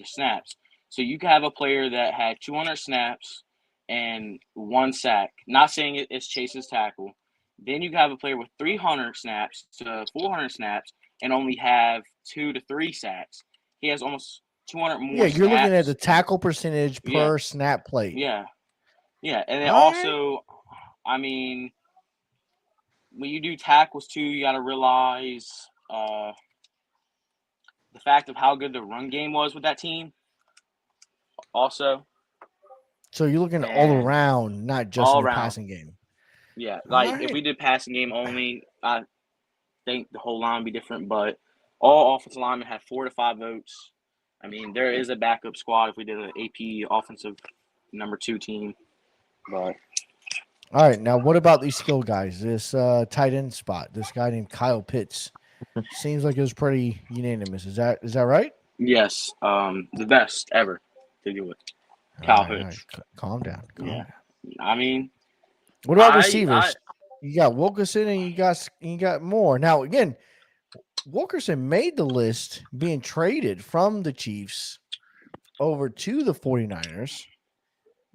snaps. So you could have a player that had 200 snaps and 1 sack. Not saying it's Chase's tackle. Then you could have a player with 300 snaps to 400 snaps and only have 2 to 3 sacks. He has almost 200 more. Yeah, you're looking at the snaps. tackle percentage per snap played. Yeah. And then All also, I mean, when you do tackles too, you got to realize the fact of how good the run game was with that team. Also, So you're looking all around, not just in the passing game. Yeah, like if we did passing game only, I think the whole line would be different. But all offensive linemen have 4 to 5 votes. I mean, there is a backup squad if we did an AP offensive number 2 team. But all right, now what about these skill guys? This tight end spot, this guy named Kyle Pitts, seems like it was pretty unanimous. Is that right? Yes, the best ever to do it. Kyle Pitts. Right. Calm down. I mean, what about receivers? You got Wilkerson and you got Moore. Now again, Wilkerson made the list being traded from the Chiefs over to the 49ers.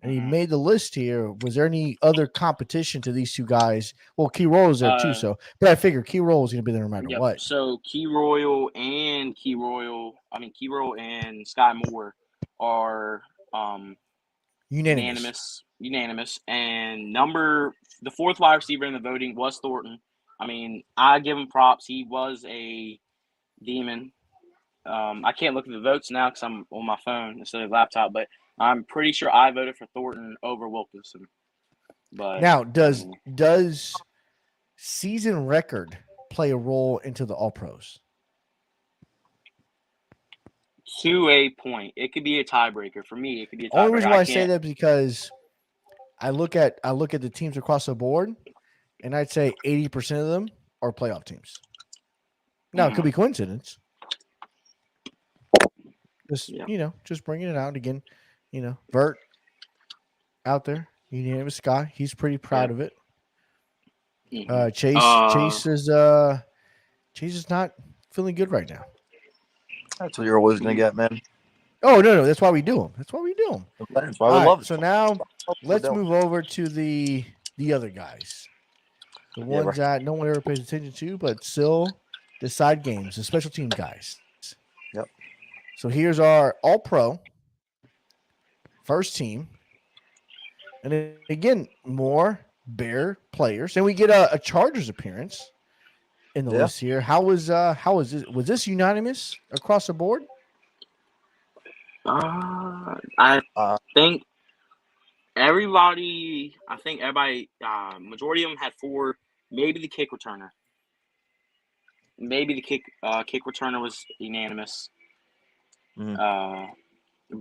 And he made the list here. Was there any other competition to these 2 guys? Well, Key Royal is there too, but I figure Key Royal is going to be there no matter what. So Key Royal and Sky Moore are unanimous. And the 4th wide receiver in the voting was Thornton. I mean, I give him props. He was a demon. I can't look at the votes now because I'm on my phone instead of laptop, but I'm pretty sure I voted for Thornton over Wilkinson. But now, does season record play a role into the All Pros? To a point, it could be a tiebreaker for me. It could be a tiebreaker. Only reason why I say that because I look at the teams across the board, and I'd say 80% of them are playoff teams. Now, it could be coincidence. Just bringing it out again. Vert out there, unanimous guy. He's pretty proud of it. Chase is not feeling good right now. That's what you're always gonna get, man. Oh no, that's why we do them. That's why we love it. So now let's move over to the other guys, the ones that no one ever pays attention to, but still decide games, the special team guys. Yep. So here's our All-Pro first team, and then, again, more Bear players, and we get a Chargers appearance in the list here. How was this? Was this unanimous across the board? I think everybody. Majority of them had 4. Maybe the kick returner. Maybe the kick returner was unanimous. But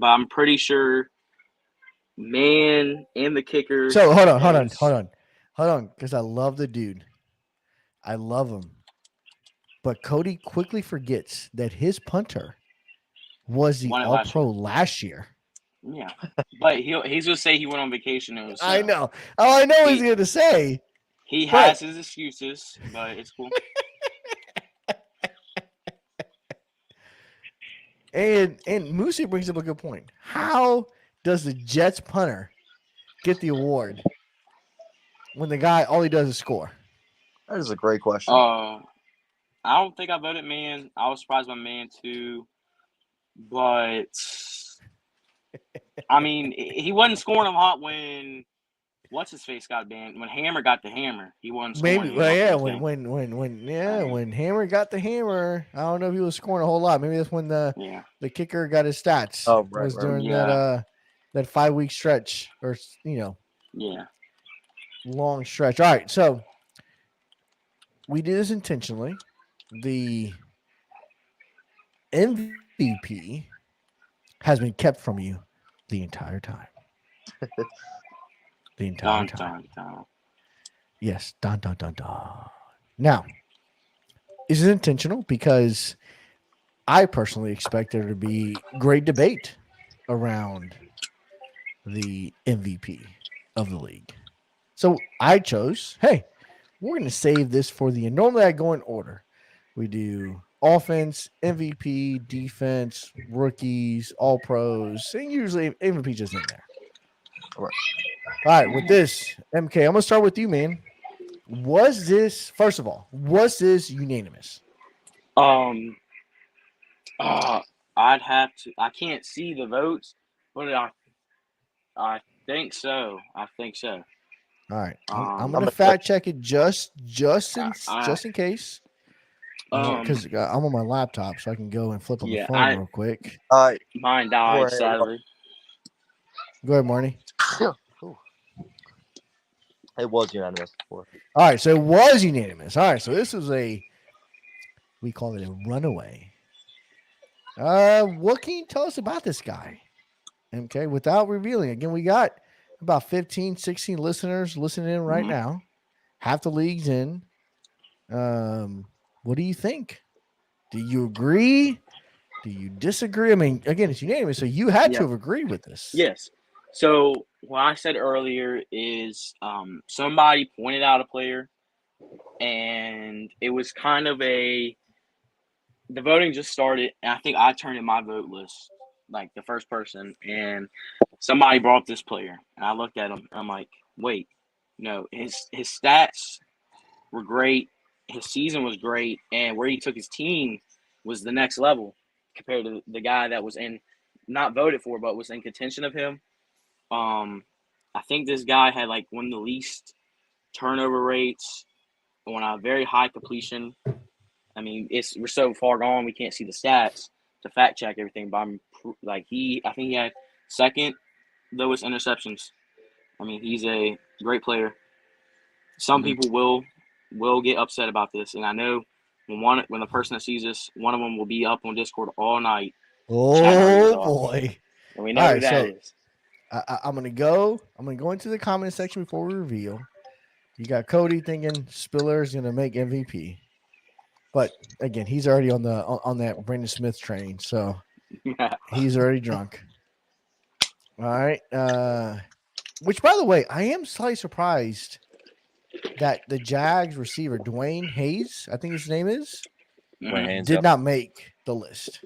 I'm pretty sure man and the kicker. So hold on, because I love the dude. I love him. But Cody quickly forgets that his punter was the All-Pro last year. Yeah, but he's gonna say he went on vacation. I know. Oh, I know he's gonna say. He has his excuses, but it's cool. And Moosey brings up a good point. How does the Jets punter get the award when the guy all he does is score? That is a great question. I don't think I voted man. I was surprised by man too, but I mean he wasn't scoring a lot when what's his face got banned. When Hammer got the hammer, he wasn't scoring. Maybe, well, yeah. When Hammer got the hammer, I don't know if he was scoring a whole lot. Maybe that's when the kicker got his stats. Oh, right. It was during that 5-week stretch, or long stretch. All right, so we did this intentionally. The MVP has been kept from you the entire time. The entire time. Yes. Dun, dun, dun, dun. Now, is intentional because I personally expect there to be great debate around the MVP of the league. So I chose, hey, we're going to save this for the end. Normally I go in order. We do offense, MVP, defense, rookies, all pros, and usually MVP just in there. Right. All right, with this, MK, I'm going to start with you, man. Was this, first of all, was this unanimous? I'd have to. I can't see the votes, but I think so. I think so. All right, I'm Um, going to I'm fact check it just I- in case. Um, Because I'm on my laptop, so I can go and flip on the yeah, phone real quick. mine died Jorge, sadly. Go ahead, Marnie. it was unanimous before. All right, so it was unanimous. All right, so this was we call it a runaway. What can you tell us about this guy? Okay, without revealing. Again, we got about 15, 16 listeners listening in right Mhm. now. Half the league's in. What do you think? Do you agree? Do you disagree? I mean, again, it's unanimous, so you had to Yeah. have agreed with this. Yes. So what I said earlier is somebody pointed out a player, and it was kind of the voting just started, and I think I turned in my vote list like the first person, and somebody brought up this player, and I looked at him, and I'm like, wait, no, his stats were great, his season was great, and where he took his team was the next level compared to the guy that was not voted for, but was in contention of him. I think this guy had like one of the least turnover rates on a very high completion. I mean, we're so far gone we can't see the stats to fact check everything. But I think he had second lowest interceptions. I mean, he's a great player. Some people will get upset about this, and I know when the person that sees this, one of them will be up on Discord all night. Oh boy! And we know All who right, that so is. I'm gonna go into the comment section before we reveal. You got Cody thinking Spiller is gonna make MVP, but again, he's already on that Brandon Smith train, so he's already drunk. All right. Which, by the way, I am slightly surprised that the Jags receiver Dwayne Hayes, I think his name is, did not make the list.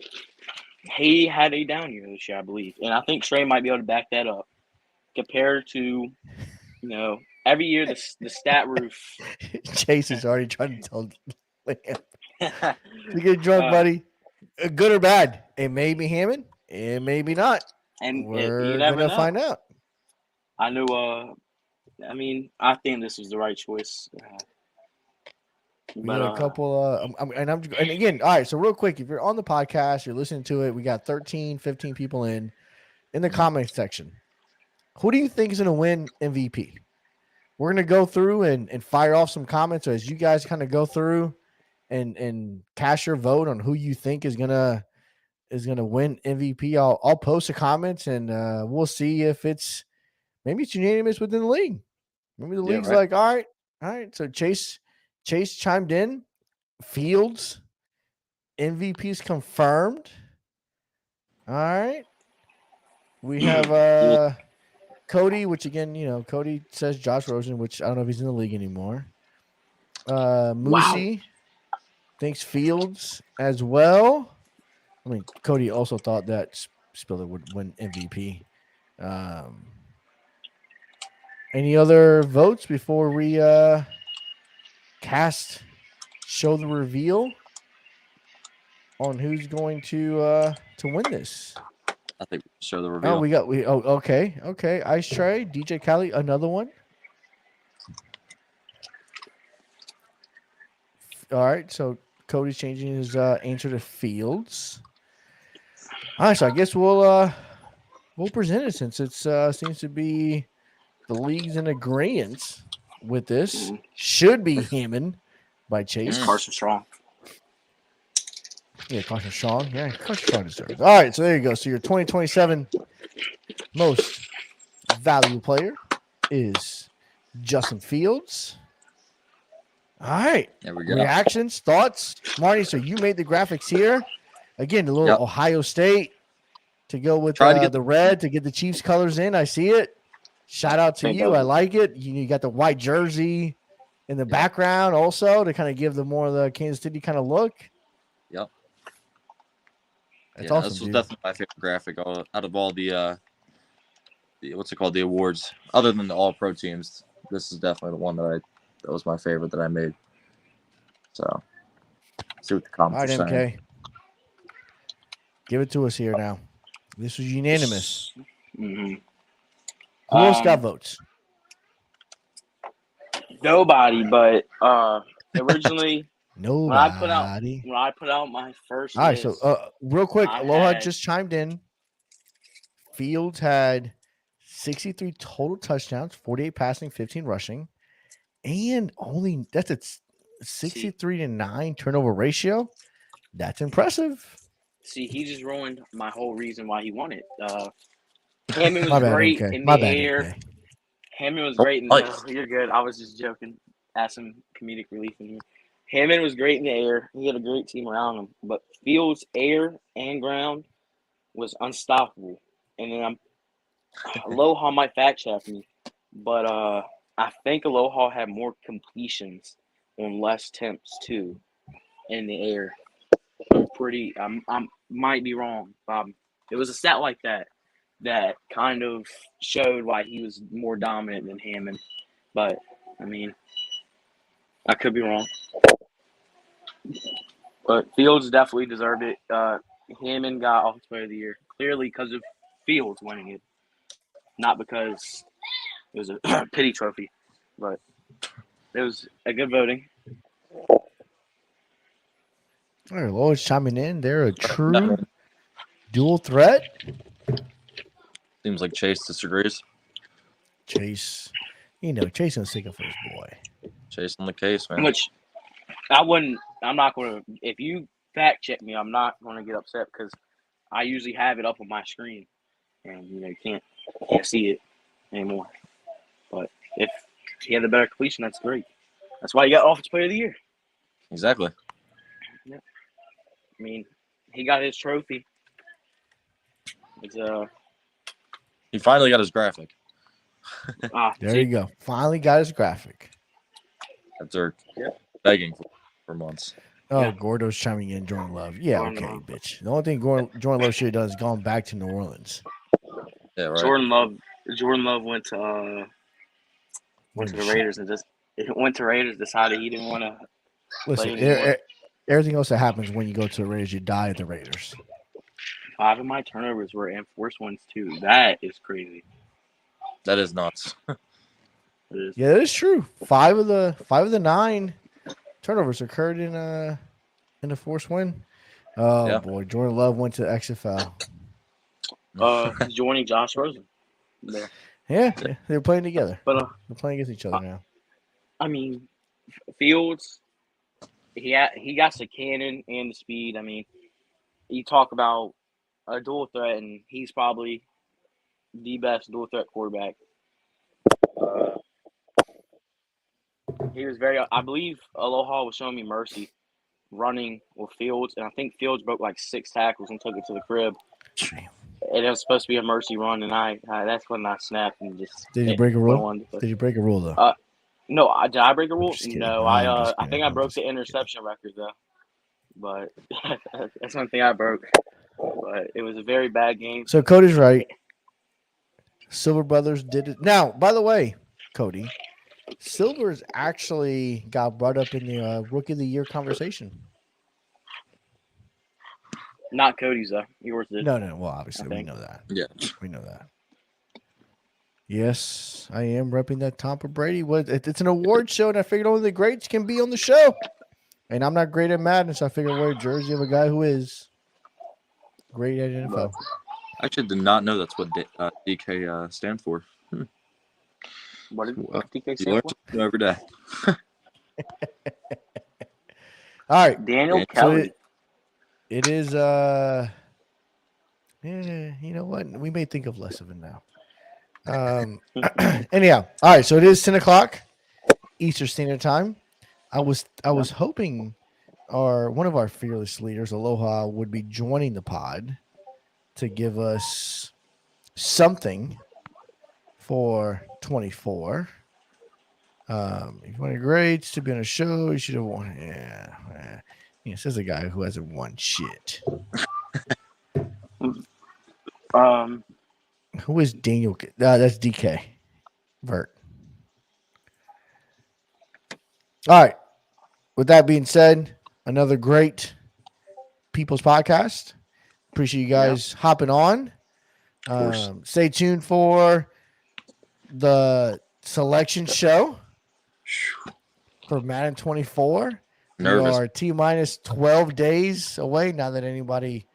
He had a down year this year, I believe, and I think Trey might be able to back that up. Compared to, every year the stat roof. Chase is already trying to tell Lamb. You get drunk, buddy. Good or bad? It may be Hammond. It may be not. And we're you never gonna find out. I know. I mean, I think this was the right choice. We got a couple. And again, all right. So real quick, if you're on the podcast, you're listening to it. We got 13, 15 people in the comment section. Who do you think is going to win MVP? We're going to go through and fire off some comments as you guys kind of go through and cast your vote on who you think is gonna win MVP. I'll post the comments and we'll see if it's unanimous within the league. Maybe the league's like, all right. So Chase chimed in. Fields MVP's confirmed. All right. We have Cody, which again, Cody says Josh Rosen, which I don't know if he's in the league anymore. Moosey thinks Fields as well. I mean, Cody also thought that Spiller would win MVP. Any other votes before we show the reveal on who's going to win this? I think show the reveal. Okay. Ice Tray, DJ Khaled, another one. All right, so Cody's changing his answer to Fields. All right, so I guess we'll present it since it seems to be the league's in agreement with this. Should be Hammond by Chase. It's Carson Strong. Yeah, Carson Strong. Yeah, Carson Strong deserves. All right, so there you go. So your 2027 most valuable player is Justin Fields. All right. There we go. Reactions, thoughts, Marty. So you made the graphics here. Again, the little Yep. Ohio State to go with Try to get the red to get the Chiefs colors in. I see it. Shout out to Think you. of I it. like it. You got the white jersey in the background also to kind of give the more of the Kansas City kind of look. Yep. That's Yeah, awesome, this was dude. definitely my favorite graphic out of all the what's it called, the awards, other than the All Pro teams. This is definitely the one that was my favorite that I made. So, see what the All comments right, are saying. MK. Give it to us here now. This was unanimous. Mm-hmm. Who else got votes? Nobody, but originally Nobody. when I put out my first All right, so list, real quick, I Aloha had- just chimed in. Fields had 63 total touchdowns, 48 passing, 15 rushing, and only that's a 63-9 turnover ratio. That's impressive. see, he just ruined my whole reason why he won it. Hammond was My bad, great MK. in My the bad, air. MK. Hammond was Oh, great in nice. the. You're good. I was just joking. Add some comedic relief in here. Hammond was great in the air. He had a great team around him. But Fields' air and ground was unstoppable. And then Aloha might fact check me, but I think Aloha had more completions on less temps too in the air. I'm might be wrong, Bob. It was a stat like that kind of showed why he was more dominant than Hammond. But I mean, I could be wrong. But Fields definitely deserved it. Hammond got Offensive Player of the Year clearly because of Fields winning it, not because it was a pity trophy. But it was a good voting. All right, Lloyd's chiming in. They're a true dual threat. Seems like Chase disagrees. Chase, Chase gonna stick up for his boy. Chase on the case, man. Which I wouldn't. I'm not going to. If you fact check me, I'm not going to get upset because I usually have it up on my screen, and you can't see it anymore. But if he had the better completion, that's great. That's why you got Offensive Player of the Year. Exactly. I mean, he got his trophy. It's He finally got his graphic There you go. Finally got his graphic. after begging for months. Oh, Yeah. Gordo's chiming in. Jordan Love. Yeah, Jordan okay, Love. bitch. The only thing Jordan Love should have done is gone back to New Orleans. Yeah, right. Jordan Love went to the Raiders and just went to Raiders. Decided he didn't want to. Listen, play anymore. everything else that happens when you go to the Raiders, you die at the Raiders. 5 of my turnovers were enforced ones too. That is crazy. That is nuts. It is. Yeah, that is true. 5 of the 9 turnovers occurred in a forced win. Oh Yeah. boy, Jordan Love went to XFL. Joining Josh Rosen there. Yeah, they're playing together. But They're playing against each other now. I mean, Fields, he got the cannon and the speed. I mean, you talk about a dual threat, and he's probably the best dual threat quarterback. He was I believe Aloha was showing me mercy running with Fields, and I think Fields broke like 6 tackles and took it to the crib. And it was supposed to be a mercy run, and I that's when I snapped and just. Did you break a rule? went on. Did you break a rule though? No, did I break a rule? just kidding. No, I'm just I kidding. think I I'm broke just the kidding. interception record though. But that's one thing I broke. But it was a very bad game. So Cody's right. Silver Brothers did it. Now, by the way, Cody, Silver's actually got brought up in the Rookie of the Year conversation. Not Cody's though. Yours did. No. Well, obviously we think. know that. Yeah. We know that. Yes, I am repping that Tom Brady. It's an award show, and I figured only the greats can be on the show. And I'm not great at Madden, so I figured wear a jersey of a guy who is great at NFL. I actually did not know that's what DK stand for. What did Well, DK You stand learn for? something every day. All right, Daniel So Kelly. it is. You know what? We may think of less of it now. Anyhow, all right. So it is 10 o'clock Eastern Standard Time. I was hoping one of our fearless leaders, Aloha, would be joining the pod to give us something for 24. If you wanted grades to be on a show, you should have won. Yeah. Says a guy who hasn't won shit. Who is Daniel? That's DK. Vert. All right. With that being said, another great People's Podcast. Appreciate you guys hopping on. Stay tuned for the selection show for Madden 24. Nervous. We are T-minus 12 days away now that anybody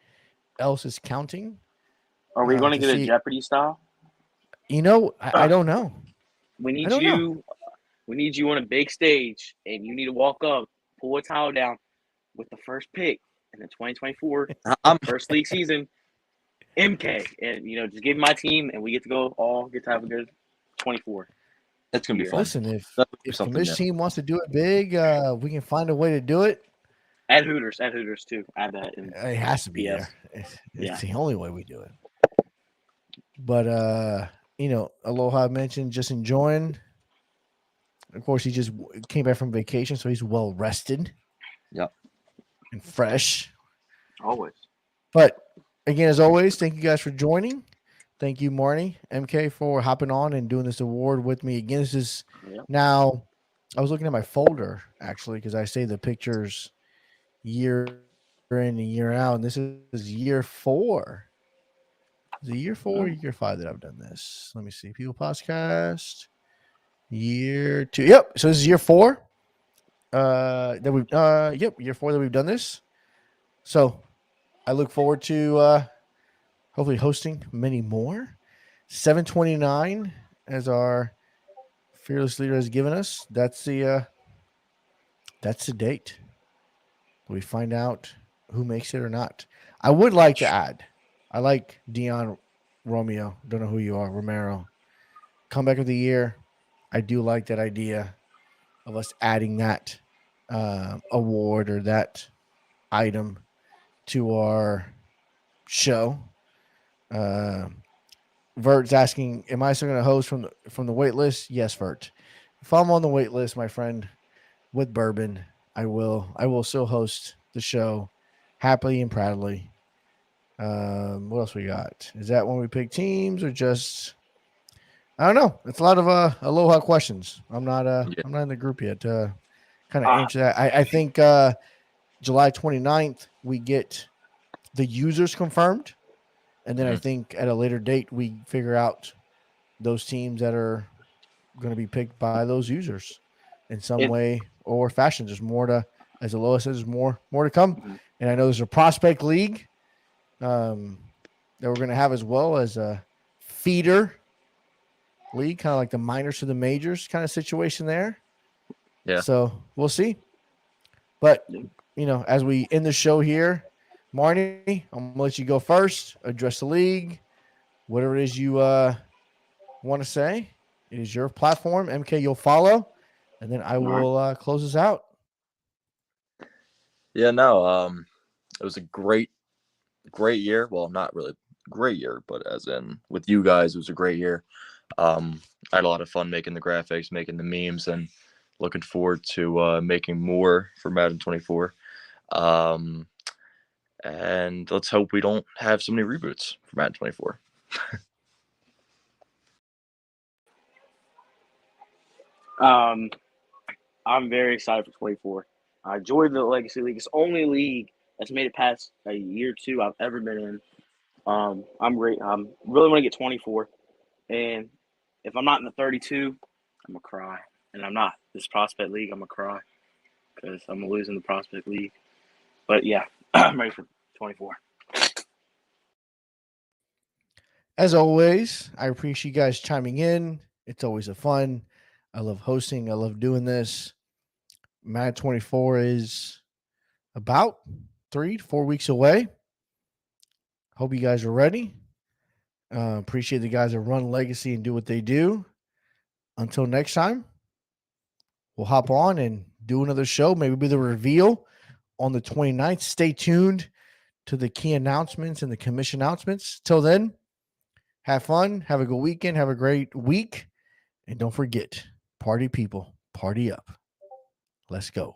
else is counting. Are we going to get see, a Jeopardy style? I don't know. We need you. We need you on a big stage, and you need to walk up, pull a towel down with the first pick in the 2024 first league season, MK, and just give my team, and we get to have a good 24. That's gonna be fun. Listen, if the Mish team wants to do it big, we can find a way to do it. Add Hooters too. Add that. It has to be there. It's the only way we do it. But Aloha mentioned just enjoying. Of course, he just came back from vacation, so he's well rested. Yep. And fresh. Always. But again, as always, thank you guys for joining. Thank you, Marnie, MK, for hopping on and doing this award with me. Again, this is now, I was looking at my folder, actually, because I say the pictures year in and year out, and this is year 4. Is it year 4 or year 5 that I've done this? Let me see. People Podcast. Year 2. Yep. So this is year 4. Year 4 that we've done this. So I look forward to hopefully hosting many more. 729 as our fearless leader has given us. That's the date. We find out who makes it or not. I would like to add, I like Dion Romeo. Don't know who you are, Romero. Comeback of the year. I do like that idea of us adding that award or that item to our show. Vert's asking, am I still going to host from the wait list? Yes, Vert. If I'm on the wait list, my friend, with Bourbon, I will still host the show happily and proudly. What else we got? Is that when we pick teams or just... I don't know. It's a lot of Aloha questions. I'm not in the group yet to kind of answer that. I think July 29th we get the users confirmed, and then I think at a later date we figure out those teams that are going to be picked by those users in some way or fashion. There's more to, as Aloha says, there's more to come. And I know there's a prospect league that we're going to have as well as a feeder league, kind of like the minors to the majors kind of situation there. Yeah. So we'll see. But, as we end the show here, Marnie, I'm going to let you go first, address the league, whatever it is you want to say. It is your platform. MK, you'll follow, and then I will close this out. Yeah, no, it was a great year. Well, not really great year, but as in with you guys, it was a great year. I had a lot of fun making the graphics, making the memes, and looking forward to making more for Madden 24. And let's hope we don't have so many reboots for Madden 24. I'm very excited for 24. I enjoyed the Legacy League. It's the only league that's made it past a year or two I've ever been in. I'm great. I'm really want to get 24. And if I'm not in the 32, I'm going to cry. And I'm not. This Prospect League, I'm going to cry because I'm losing the Prospect League. But, yeah, I'm ready for 24. As always, I appreciate you guys chiming in. It's always a fun. I love hosting. I love doing this. Madden 24 is about 3 to 4 weeks away. Hope you guys are ready. Appreciate the guys that run Legacy and do what they do. Until next time, we'll hop on and do another show. Maybe be the reveal on the 29th. Stay tuned to the key announcements and the commission announcements. Till then, have fun. Have a good weekend. Have a great week. And don't forget, party people, party up. Let's go.